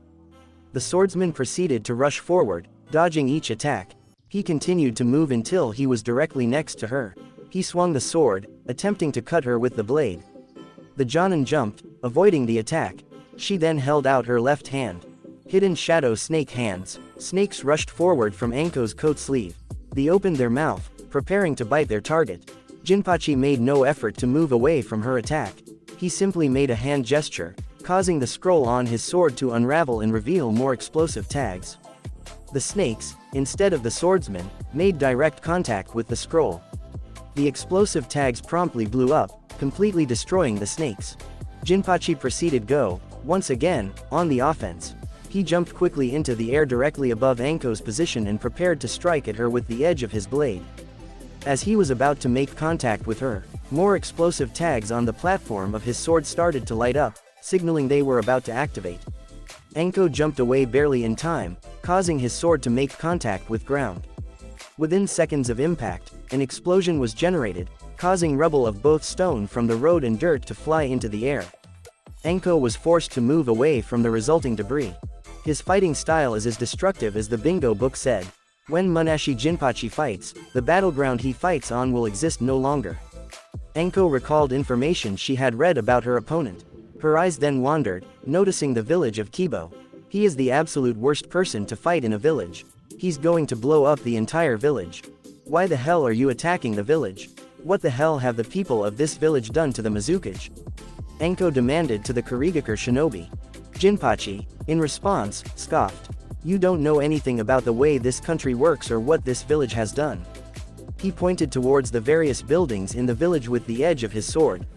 The swordsman proceeded to rush forward, dodging each attack. He continued to move until he was directly next to her. He swung the sword, attempting to cut her with the blade. The Jonin jumped, avoiding the attack. She then held out her left hand. Hidden shadow snake hands. Snakes rushed forward from Anko's coat sleeve. They opened their mouth, preparing to bite their target. Jinpachi made no effort to move away from her attack. He simply made a hand gesture, causing the scroll on his sword to unravel and reveal more explosive tags. The snakes, instead of the swordsman, made direct contact with the scroll. The explosive tags promptly blew up, completely destroying the snakes. Jinpachi proceeded go, once again, on the offense. He jumped quickly into the air directly above Anko's position and prepared to strike at her with the edge of his blade. As he was about to make contact with her, more explosive tags on the platform of his sword started to light up, signaling they were about to activate. Anko jumped away barely in time, causing his sword to make contact with ground. Within seconds of impact, an explosion was generated, causing rubble of both stone from the road and dirt to fly into the air. Anko was forced to move away from the resulting debris. His fighting style is as destructive as the bingo book said. When Munashi Jinpachi fights, the battleground he fights on will exist no longer. Anko recalled information she had read about her opponent. Her eyes then wandered, noticing the village of Kibo. He is the absolute worst person to fight in a village. He's going to blow up the entire village. Why the hell are you attacking the village? What the hell have the people of this village done to the Mizukage? Enko demanded to the Kurigakure shinobi. Jinpachi, in response, scoffed. You don't know anything about the way this country works or what this village has done. He pointed towards the various buildings in the village with the edge of his sword.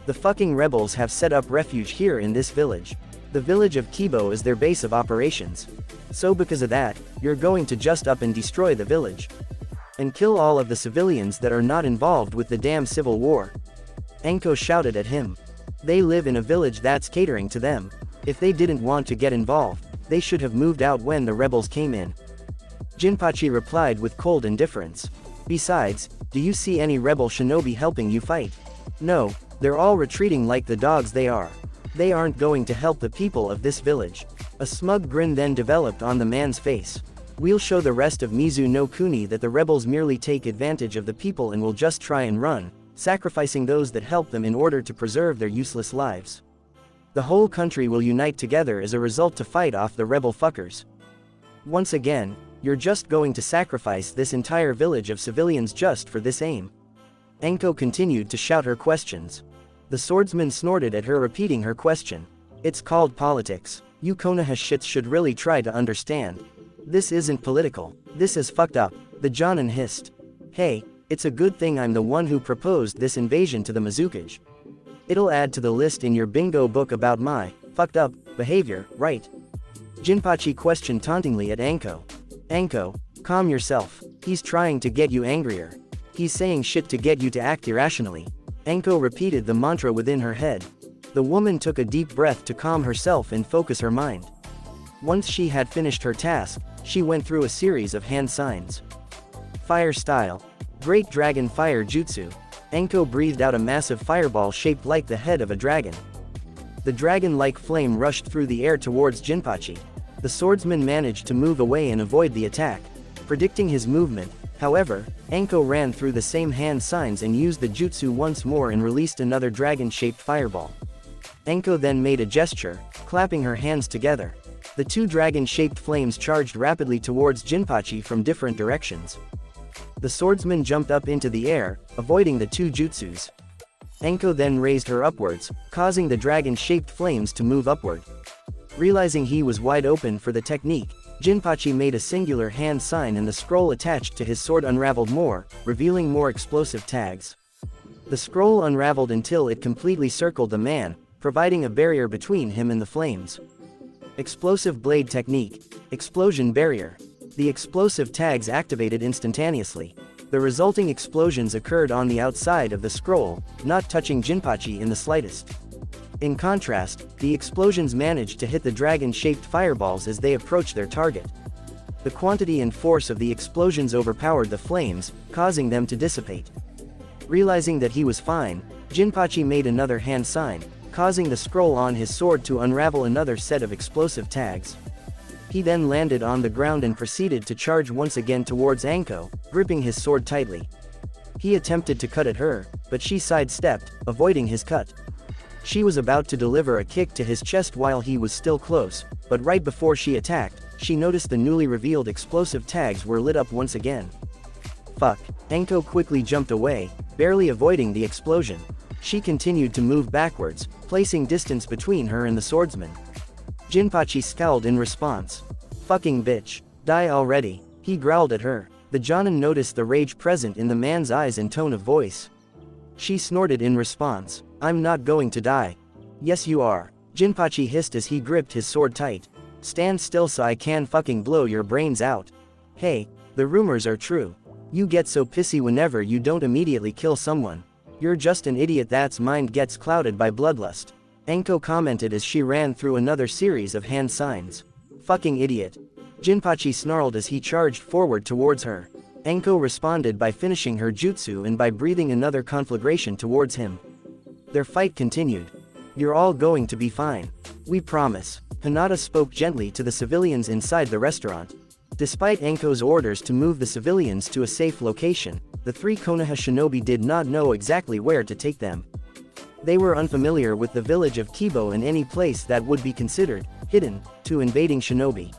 The fucking rebels have set up refuge here in this village. The village of Kibo is their base of operations. So because of that, you're going to just up and destroy the village. And kill all of the civilians that are not involved with the damn civil war. Enko shouted at him. They live in a village that's catering to them. If they didn't want to get involved, they should have moved out when the rebels came in. Jinpachi replied with cold indifference. Besides, do you see any rebel shinobi helping you fight? No, they're all retreating like the dogs they are. They aren't going to help the people of this village. A smug grin then developed on the man's face. We'll show the rest of Mizu no Kuni that the rebels merely take advantage of the people and will just try and run, sacrificing those that help them in order to preserve their useless lives. The whole country will unite together as a result to fight off the rebel fuckers. Once again, you're just going to sacrifice this entire village of civilians just for this aim. Enko continued to shout her questions. The swordsman snorted at her, repeating her question. It's called politics. You Konoha shits should really try to understand. This isn't political. This is fucked up, the Jonin hissed. Hey, it's a good thing I'm the one who proposed this invasion to the Mizukage. It'll add to the list in your bingo book about my fucked up behavior, right? Jinpachi questioned tauntingly at Enko. Enko, calm yourself. He's trying to get you angrier. He's saying shit to get you to act irrationally. Enko repeated the mantra within her head. The woman took a deep breath to calm herself and focus her mind. Once she had finished her task, she went through a series of hand signs. Fire style. Great Dragon Fire Jutsu. Enko breathed out a massive fireball shaped like the head of a dragon. The dragon-like flame rushed through the air towards Jinpachi. The swordsman managed to move away and avoid the attack. Predicting his movement, however, Enko ran through the same hand signs and used the jutsu once more and released another dragon-shaped fireball. Enko then made a gesture, clapping her hands together. The two dragon-shaped flames charged rapidly towards Jinpachi from different directions. The swordsman jumped up into the air, avoiding the two jutsus. Enko then raised her upwards, causing the dragon-shaped flames to move upward. Realizing he was wide open for the technique, Jinpachi made a singular hand sign and the scroll attached to his sword unraveled more, revealing more explosive tags. The scroll unraveled until it completely circled the man, providing a barrier between him and the flames. Explosive blade technique. Explosion barrier. The explosive tags activated instantaneously. The resulting explosions occurred on the outside of the scroll, not touching Jinpachi in the slightest. In contrast, the explosions managed to hit the dragon-shaped fireballs as they approached their target. The quantity and force of the explosions overpowered the flames, causing them to dissipate. Realizing that he was fine, Jinpachi made another hand sign, causing the scroll on his sword to unravel another set of explosive tags. He then landed on the ground and proceeded to charge once again towards Enko, gripping his sword tightly. He attempted to cut at her, but she sidestepped, avoiding his cut. She was about to deliver a kick to his chest while he was still close, but right before she attacked, she noticed the newly revealed explosive tags were lit up once again. Fuck. Enko quickly jumped away, barely avoiding the explosion. She continued to move backwards, placing distance between her and the swordsman. Jinpachi scowled in response. Fucking bitch. Die already. He growled at her. The Jonin noticed the rage present in the man's eyes and tone of voice. She snorted in response. I'm not going to die. Yes you are. Jinpachi hissed as he gripped his sword tight. Stand still so I can fucking blow your brains out. Hey, the rumors are true. You get so pissy whenever you don't immediately kill someone. You're just an idiot that's mind gets clouded by bloodlust. Enko commented as she ran through another series of hand signs. Fucking idiot. Jinpachi snarled as he charged forward towards her. Enko responded by finishing her jutsu and by breathing another conflagration towards him. Their fight continued. You're all going to be fine. We promise. Hinata spoke gently to the civilians inside the restaurant. Despite Enko's orders to move the civilians to a safe location, the three Konoha shinobi did not know exactly where to take them. They were unfamiliar with the village of Kibo and any place that would be considered hidden, to invading shinobi.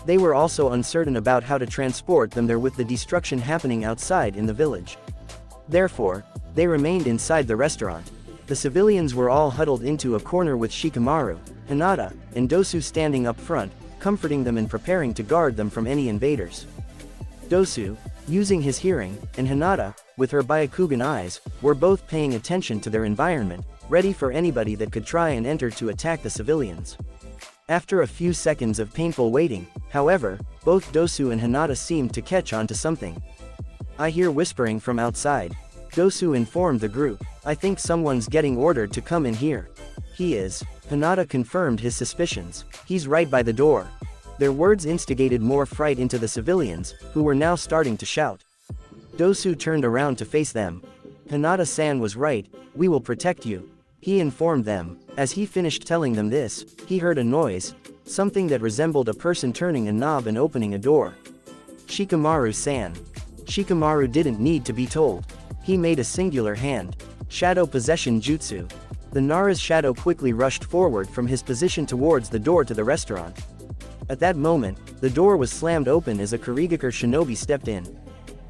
They were also uncertain about how to transport them there with the destruction happening outside in the village. Therefore, they remained inside the restaurant. The civilians were all huddled into a corner with Shikamaru, Hinata, and Dosu standing up front, comforting them and preparing to guard them from any invaders. Dosu, using his hearing, and Hinata, with her Byakugan eyes, were both paying attention to their environment, ready for anybody that could try and enter to attack the civilians. After a few seconds of painful waiting, however, both Dosu and Hinata seemed to catch on to something. "I hear whispering from outside," Dosu informed the group. "I think someone's getting ordered to come in here." "He is." Hinata confirmed his suspicions. "He's right by the door." Their words instigated more fright into the civilians, who were now starting to shout. Dosu turned around to face them. "Hinata-san was right, we will protect you," he informed them. As he finished telling them this, he heard a noise, something that resembled a person turning a knob and opening a door. "Shikamaru-san." Shikamaru didn't need to be told. He made a singular hand. Shadow possession jutsu. The Nara's shadow quickly rushed forward from his position towards the door to the restaurant. At that moment, the door was slammed open as a Kurigakure shinobi stepped in.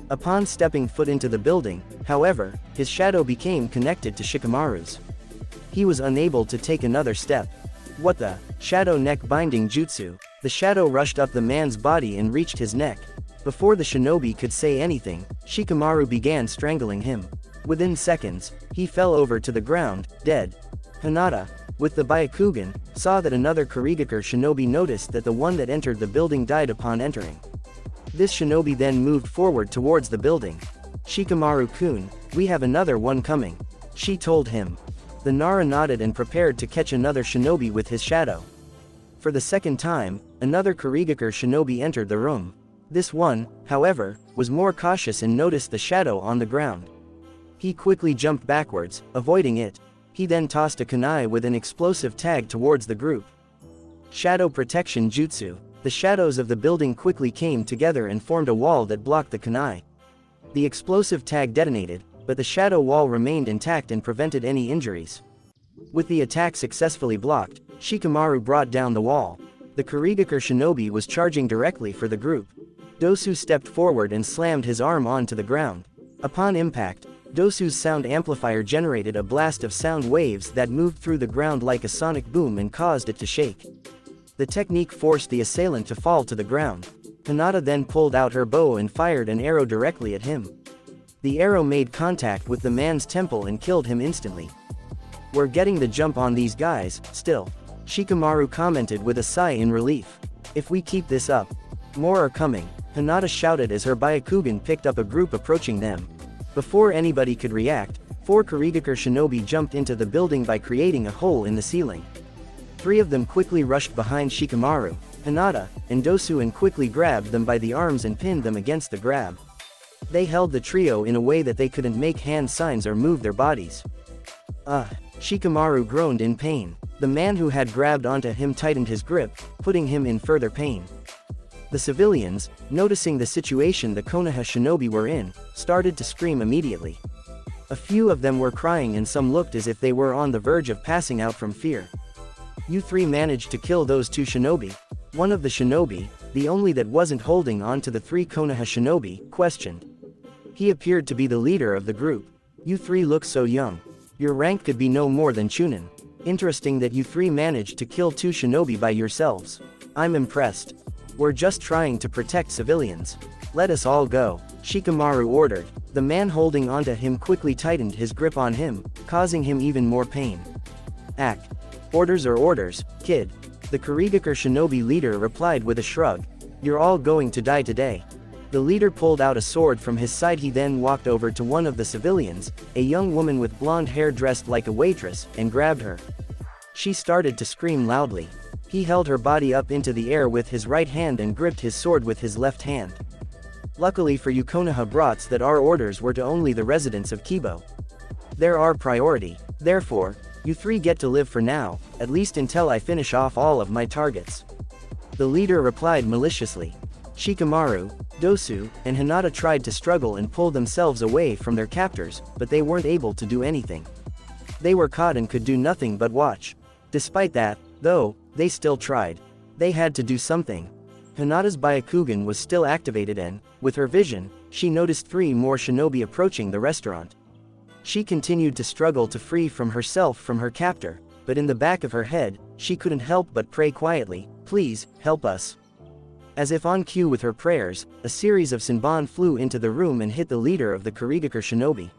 Upon stepping foot into the building, however, his shadow became connected to Shikamaru's. He was unable to take another step. "What the?" Shadow neck binding jutsu. The shadow rushed up the man's body and reached his neck. Before the shinobi could say anything, Shikamaru began strangling him. Within seconds, he fell over to the ground, dead. Hinata, with the Byakugan, saw that another Kurigakure shinobi noticed that the one that entered the building died upon entering. This shinobi then moved forward towards the building. "Shikamaru-kun, we have another one coming," she told him. The Nara nodded and prepared to catch another shinobi with his shadow. For the second time, another Kurigakure shinobi entered the room. This one, however, was more cautious and noticed the shadow on the ground. He quickly jumped backwards, avoiding it. He then tossed a kunai with an explosive tag towards the group. Shadow protection jutsu. The shadows of the building quickly came together and formed a wall that blocked the kunai. The explosive tag detonated, but the shadow wall remained intact and prevented any injuries. With the attack successfully blocked, Shikamaru brought down the wall. The Kurigakure shinobi was charging directly for the group. Dosu stepped forward and slammed his arm onto the ground. Upon impact, Dosu's sound amplifier generated a blast of sound waves that moved through the ground like a sonic boom and caused it to shake. The technique forced the assailant to fall to the ground. Hinata then pulled out her bow and fired an arrow directly at him. The arrow made contact with the man's temple and killed him instantly. "We're getting the jump on these guys, still," Shikamaru commented with a sigh in relief. "If we keep this up, more are coming," Hinata shouted as her Byakugan picked up a group approaching them. Before anybody could react, 4 Kurigakure shinobi jumped into the building by creating a hole in the ceiling. 3 of them quickly rushed behind Shikamaru, Hinata, and Dosu and quickly grabbed them by the arms and pinned them against the grab. They held the trio in a way that they couldn't make hand signs or move their bodies. Shikamaru groaned in pain. The man who had grabbed onto him tightened his grip, putting him in further pain. The civilians, noticing the situation the Konoha shinobi were in, started to scream immediately. A few of them were crying and some looked as if they were on the verge of passing out from fear. "You 3 managed to kill those 2 shinobi?" One of the shinobi, the only that wasn't holding on to the 3 Konoha shinobi, questioned. He appeared to be the leader of the group. "You 3 look so young. Your rank could be no more than Chunin. Interesting that you 3 managed to kill 2 shinobi by yourselves. I'm impressed. We're just trying to protect civilians. Let us all go," Shikamaru ordered. The man holding onto him quickly tightened his grip on him, causing him even more pain. "Act. Orders are orders, kid," the Kurigakure shinobi leader replied with a shrug. "You're all going to die today." The leader pulled out a sword from his side. He then walked over to one of the civilians, a young woman with blonde hair dressed like a waitress, and grabbed her. She started to scream loudly. He held her body up into the air with his right hand and gripped his sword with his left hand. "Luckily for you Konoha brats that our orders were to only the residents of Kibo. They're our priority. Therefore, you 3 get to live for now, at least until I finish off all of my targets," the leader replied maliciously. Shikamaru, Dosu, and Hinata tried to struggle and pull themselves away from their captors, but they weren't able to do anything. They were caught and could do nothing but watch. Despite that, though, they still tried. They had to do something. Hinata's Byakugan was still activated and, with her vision, she noticed 3 more shinobi approaching the restaurant. She continued to struggle to free herself from her captor, but in the back of her head, she couldn't help but pray quietly, "Please, help us." As if on cue with her prayers, a series of Senbon flew into the room and hit the leader of the Kurigakure shinobi.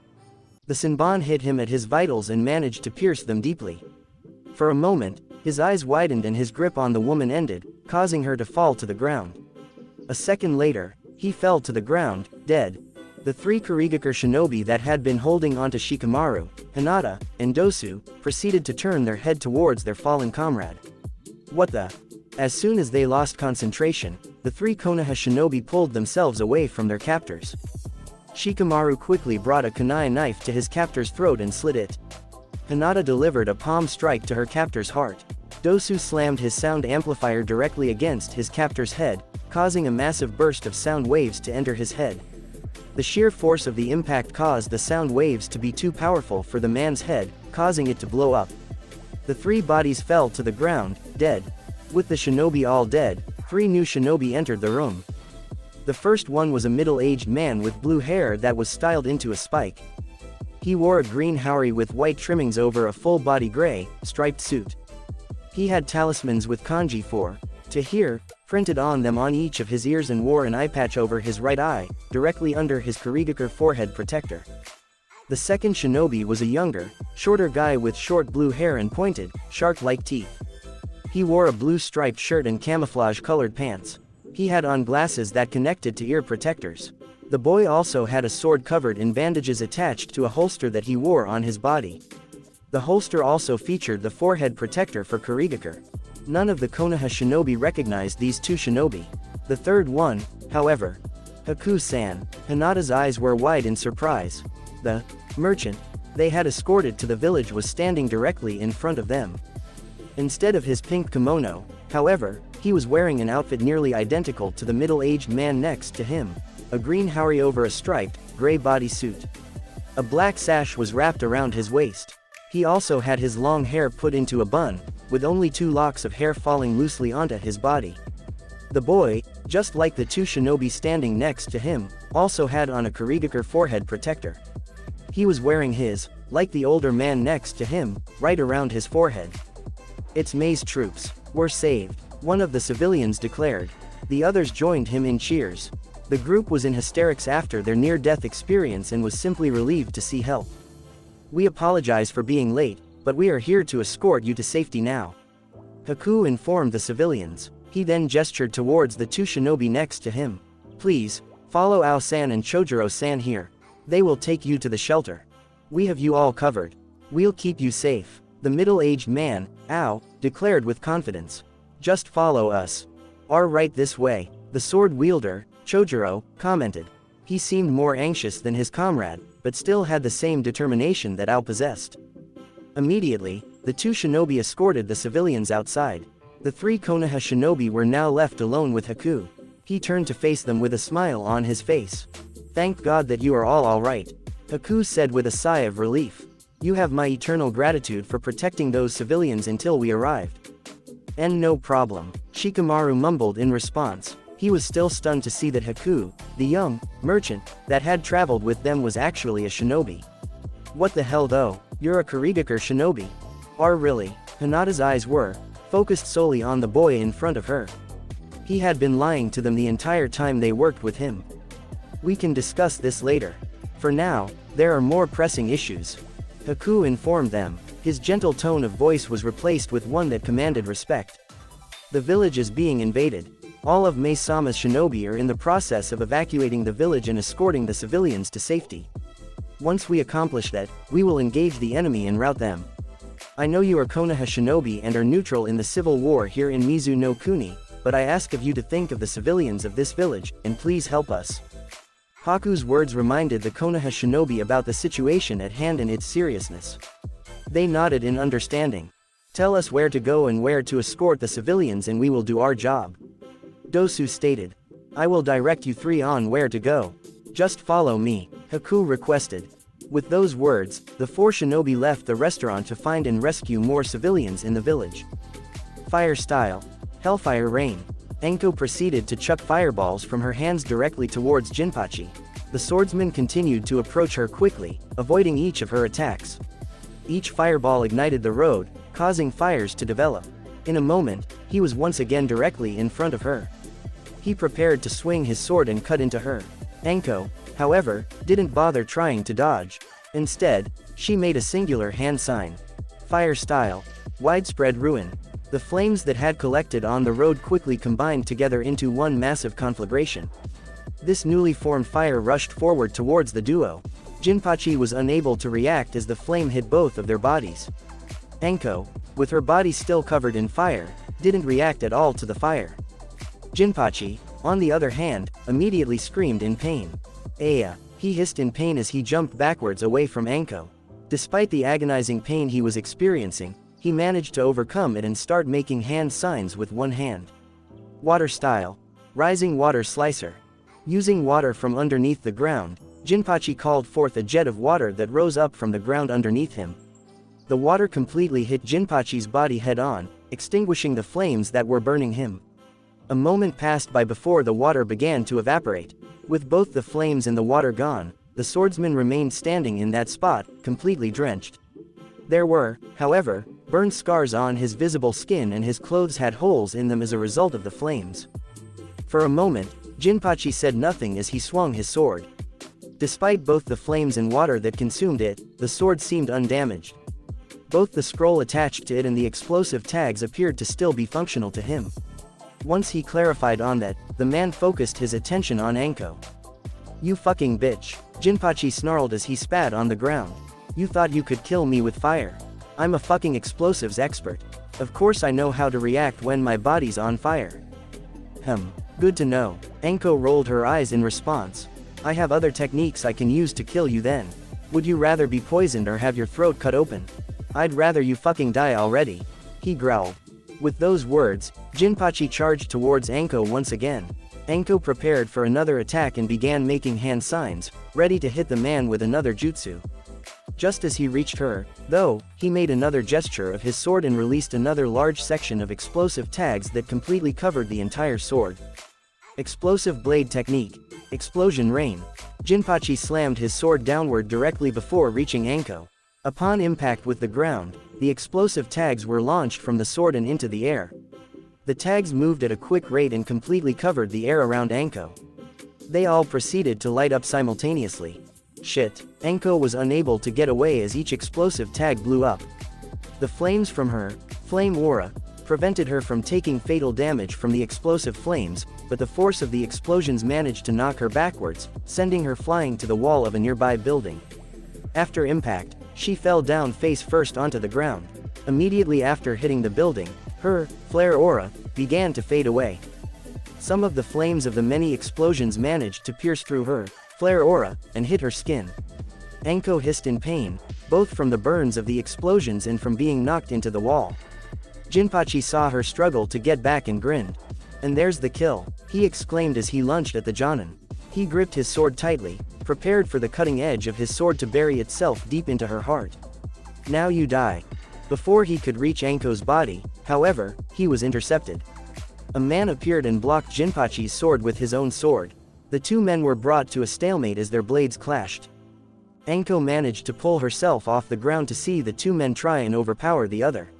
The Senbon hit him at his vitals and managed to pierce them deeply. For a moment, his eyes widened and his grip on the woman ended, causing her to fall to the ground. A second later, he fell to the ground, dead. The 3 Kurigakure shinobi that had been holding onto Shikamaru, Hinata, and Dosu, proceeded to turn their head towards their fallen comrade. What the? As soon as they lost concentration, the 3 Konoha shinobi pulled themselves away from their captors. Shikamaru quickly brought a kunai knife to his captor's throat and slit it. Hinata delivered a palm strike to her captor's heart. Dosu slammed his sound amplifier directly against his captor's head, causing a massive burst of sound waves to enter his head. The sheer force of the impact caused the sound waves to be too powerful for the man's head, causing it to blow up. The 3 bodies fell to the ground, dead. With the shinobi all dead, 3 new shinobi entered the room. The first one was a middle-aged man with blue hair that was styled into a spike. He wore a green haori with white trimmings over a full-body gray, striped suit. He had talismans with kanji for "to hear" printed on them on each of his ears and wore an eye patch over his right eye, directly under his Kurigakure forehead protector. The second shinobi was a younger, shorter guy with short blue hair and pointed, shark-like teeth. He wore a blue striped shirt and camouflage-colored pants. He had on glasses that connected to ear protectors. The boy also had a sword covered in bandages attached to a holster that he wore on his body. The holster also featured the forehead protector for Kurigakure. None of the Konoha shinobi recognized these 2 shinobi. The third one, however, Haku-san. Hinata's eyes were wide in surprise. The merchant they had escorted to the village was standing directly in front of them. Instead of his pink kimono, however, he was wearing an outfit nearly identical to the middle-aged man next to him, a green haori over a striped, gray bodysuit. A black sash was wrapped around his waist. He also had his long hair put into a bun, with only 2 locks of hair falling loosely onto his body. The boy, just like the 2 shinobi standing next to him, also had on a Kurigakure forehead protector. He was wearing his, like the older man next to him, right around his forehead. "It's Mei's troops. We're saved," one of the civilians declared. The others joined him in cheers. The group was in hysterics after their near-death experience and was simply relieved to see help. "We apologize for being late, but we are here to escort you to safety now," Haku informed the civilians. He then gestured towards the 2 shinobi next to him. "Please, follow Ao-san and Chojuro-san here. They will take you to the shelter. We have you all covered. We'll keep you safe," the middle-aged man, Ao, declared with confidence. "Just follow us." "Are right this way," the sword wielder, Chojuro, commented. He seemed more anxious than his comrade, but still had the same determination that Ao possessed. Immediately, the 2 shinobi escorted the civilians outside. The 3 Konoha shinobi were now left alone with Haku. He turned to face them with a smile on his face. "Thank God that you are all right," Haku said with a sigh of relief. "You have my eternal gratitude for protecting those civilians until we arrived." "And no problem," Shikamaru mumbled in response. He was still stunned to see that Haku, the young merchant that had traveled with them, was actually a shinobi. "What the hell though? You're a Kurigakure shinobi?" "Are really?" Hinata's eyes were focused solely on the boy in front of her. He had been lying to them the entire time they worked with him. "We can discuss this later. For now, there are more pressing issues," Haku informed them. His gentle tone of voice was replaced with one that commanded respect. "The village is being invaded. All of Mei-sama's shinobi are in the process of evacuating the village and escorting the civilians to safety. Once we accomplish that, we will engage the enemy and rout them. I know you are Konoha shinobi and are neutral in the civil war here in Mizu no Kuni, but I ask of you to think of the civilians of this village, and please help us." Haku's words reminded the Konoha shinobi about the situation at hand and its seriousness. They nodded in understanding. "Tell us where to go and where to escort the civilians and we will do our job," Dosu stated. "I will direct you 3 on where to go. Just follow me," Haku requested. With those words, the 4 shinobi left the restaurant to find and rescue more civilians in the village. Fire style. Hellfire rain. Enko proceeded to chuck fireballs from her hands directly towards Jinpachi. The swordsman continued to approach her quickly, avoiding each of her attacks. Each fireball ignited the road, causing fires to develop. In a moment, he was once again directly in front of her. He prepared to swing his sword and cut into her. Enko, however, didn't bother trying to dodge. Instead, she made a singular hand sign. Fire style. Widespread ruin. The flames that had collected on the road quickly combined together into one massive conflagration. This newly formed fire rushed forward towards the duo. Jinpachi was unable to react as the flame hit both of their bodies. Enko, with her body still covered in fire, didn't react at all to the fire. Jinpachi, on the other hand, immediately screamed in pain. Aya, he hissed in pain as he jumped backwards away from Enko. Despite the agonizing pain he was experiencing, he managed to overcome it and start making hand signs with one hand. Water style. Rising water slicer. Using water from underneath the ground, Jinpachi called forth a jet of water that rose up from the ground underneath him. The water completely hit Jinpachi's body head-on, extinguishing the flames that were burning him. A moment passed by before the water began to evaporate. With both the flames and the water gone, the swordsman remained standing in that spot, completely drenched. There were, however, burned scars on his visible skin and his clothes had holes in them as a result of the flames. For a moment, Jinpachi said nothing as he swung his sword. Despite both the flames and water that consumed it, the sword seemed undamaged. Both the scroll attached to it and the explosive tags appeared to still be functional to him. Once he clarified on that, the man focused his attention on Enko. "You fucking bitch," Jinpachi snarled as he spat on the ground. "You thought you could kill me with fire? I'm a fucking explosives expert. Of course I know how to react when my body's on fire." Good to know. Enko rolled her eyes in response. "I have other techniques I can use to kill you then. Would you rather be poisoned or have your throat cut open? I'd rather you fucking die already," he growled. With those words, Jinpachi charged towards Enko once again. Enko prepared for another attack and began making hand signs, ready to hit the man with another jutsu. Just as he reached her, though, he made another gesture of his sword and released another large section of explosive tags that completely covered the entire sword. Explosive blade technique. Explosion rain. Jinpachi slammed his sword downward directly before reaching Enko. Upon impact with the ground, the explosive tags were launched from the sword and into the air. The tags moved at a quick rate and completely covered the air around Enko. They all proceeded to light up simultaneously. Shit, Enko was unable to get away as each explosive tag blew up. The flames from her flame aura prevented her from taking fatal damage from the explosive flames, but the force of the explosions managed to knock her backwards, sending her flying to the wall of a nearby building. After impact, she fell down face first onto the ground. Immediately after hitting the building, her flare aura began to fade away. Some of the flames of the many explosions managed to pierce through her flare aura and hit her skin. Enko hissed in pain, both from the burns of the explosions and from being knocked into the wall. Jinpachi saw her struggle to get back and grinned. "And there's the kill," he exclaimed as he lunged at the Jonin. He gripped his sword tightly, prepared for the cutting edge of his sword to bury itself deep into her heart. "Now you die." Before he could reach Enko's body, however, he was intercepted. A man appeared and blocked Jinpachi's sword with his own sword. The two men were brought to a stalemate as their blades clashed. Enko managed to pull herself off the ground to see the two men try and overpower the other.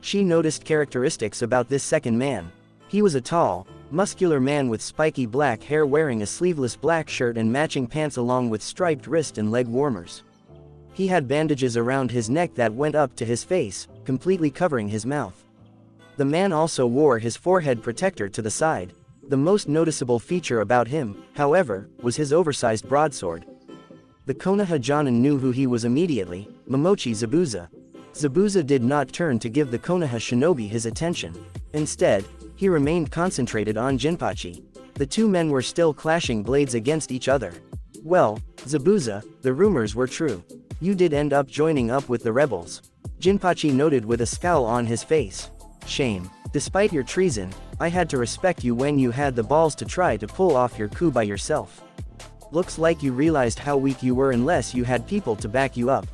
She noticed characteristics about this second man. He was a tall, muscular man with spiky black hair wearing a sleeveless black shirt and matching pants along with striped wrist and leg warmers. He had bandages around his neck that went up to his face, completely covering his mouth. The man also wore his forehead protector to the side. The most noticeable feature about him, however, was his oversized broadsword. The Konoha Jonin knew who he was immediately: Momochi Zabuza. Zabuza did not turn to give the Konoha shinobi his attention. Instead, he remained concentrated on Jinpachi. The two men were still clashing blades against each other. "Well, Zabuza, the rumors were true. You did end up joining up with the rebels," Jinpachi noted with a scowl on his face. "Shame. Despite your treason, I had to respect you when you had the balls to try to pull off your coup by yourself. Looks like you realized how weak you were unless you had people to back you up."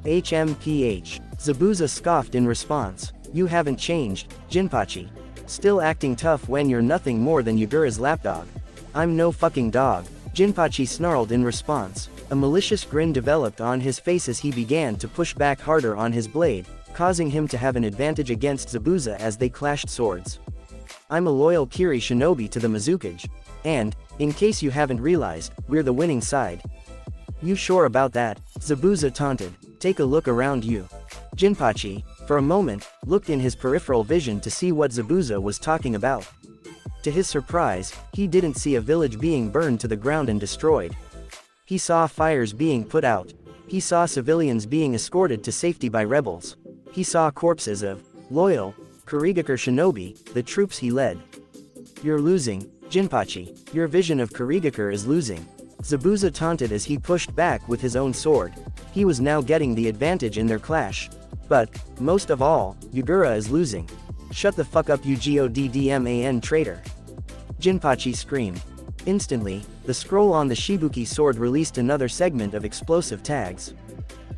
HMPH. Zabuza scoffed in response. You haven't changed, Jinpachi. Still acting tough when you're nothing more than Yagura's lapdog. I'm no fucking dog, Jinpachi snarled in response. A malicious grin developed on his face as he began to push back harder on his blade, causing him to have an advantage against Zabuza as they clashed swords. I'm a loyal Kiri shinobi to the Mizukage. And, in case you haven't realized, we're the winning side. You sure about that? Zabuza taunted. Take a look around you. Jinpachi, for a moment, looked in his peripheral vision to see what Zabuza was talking about. To his surprise, he didn't see a village being burned to the ground and destroyed. He saw fires being put out. He saw civilians being escorted to safety by rebels. He saw corpses of loyal Kurigakure shinobi, the troops he led. You're losing, Jinpachi. Your vision of Kurigakure is losing. Zabuza taunted as he pushed back with his own sword. He was now getting the advantage in their clash. But, most of all, Yagura is losing. Shut the fuck up, you goddamn traitor. Jinpachi screamed. Instantly, the scroll on the Shibuki sword released another segment of explosive tags.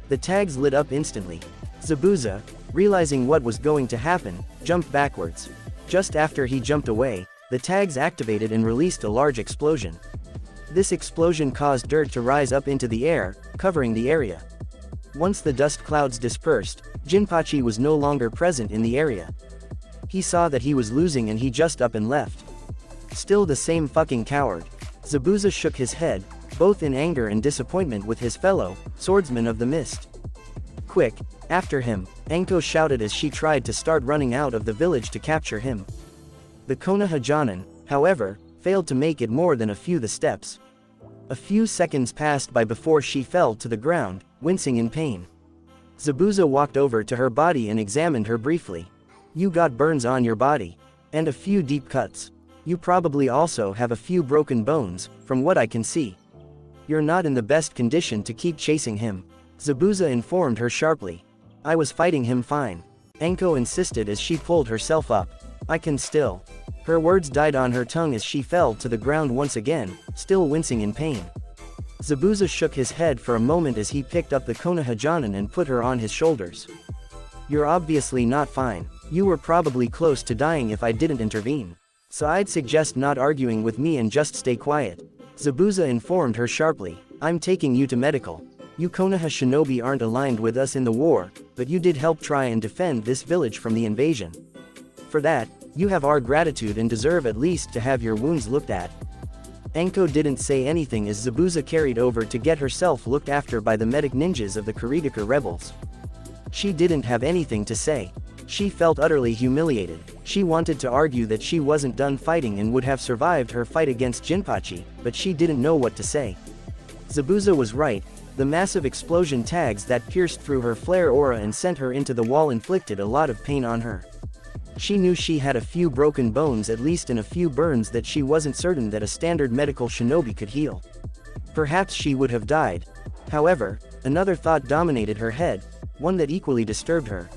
The tags lit up instantly. Zabuza, realizing what was going to happen, jumped backwards. Just after he jumped away, the tags activated and released a large explosion. This explosion caused dirt to rise up into the air, covering the area. Once the dust clouds dispersed, Jinpachi was no longer present in the area. He saw that he was losing and he just up and left. Still the same fucking coward. Zabuza shook his head, both in anger and disappointment with his fellow swordsman of the mist. Quick, after him, Anko shouted as she tried to start running out of the village to capture him. The Konoha Jonin, however, failed to make it more than a few the steps. A few seconds passed by before she fell to the ground, wincing in pain. Zabuza walked over to her body and examined her briefly. You got burns on your body. And a few deep cuts. You probably also have a few broken bones, from what I can see. You're not in the best condition to keep chasing him. Zabuza informed her sharply. I was fighting him fine. Anko insisted as she pulled herself up. I can still. Her words died on her tongue as she fell to the ground once again, still wincing in pain. Zabuza shook his head for a moment as he picked up the Konoha Jonin and put her on his shoulders. You're obviously not fine. You were probably close to dying if I didn't intervene. So I'd suggest not arguing with me and just stay quiet. Zabuza informed her sharply. I'm taking you to medical. You Konoha shinobi aren't aligned with us in the war, but you did help try and defend this village from the invasion. For that, you have our gratitude and deserve at least to have your wounds looked at. Anko didn't say anything as Zabuza carried over to get herself looked after by the medic ninjas of the Kurigakure rebels. She didn't have anything to say. She felt utterly humiliated. She wanted to argue that she wasn't done fighting and would have survived her fight against Jinpachi, but she didn't know what to say. Zabuza was right. The massive explosion tags that pierced through her flare aura and sent her into the wall inflicted a lot of pain on her. She knew she had a few broken bones, at least, and a few burns that she wasn't certain that a standard medical shinobi could heal. Perhaps she would have died. However, another thought dominated her head, one that equally disturbed her.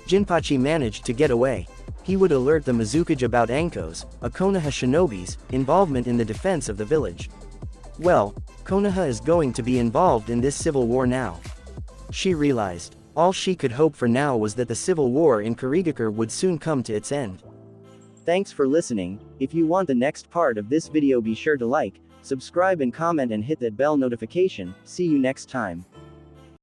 Jinpachi managed to get away. He would alert the Mizukage about Anko's, a Konoha shinobi's, involvement in the defense of the village. Well, Konoha is going to be involved in this civil war now. She realized. All she could hope for now was that the civil war in Kurigakure would soon come to its end. Thanks for listening. If you want the next part of this video, be sure to like, subscribe and comment and hit that bell notification. See you next time.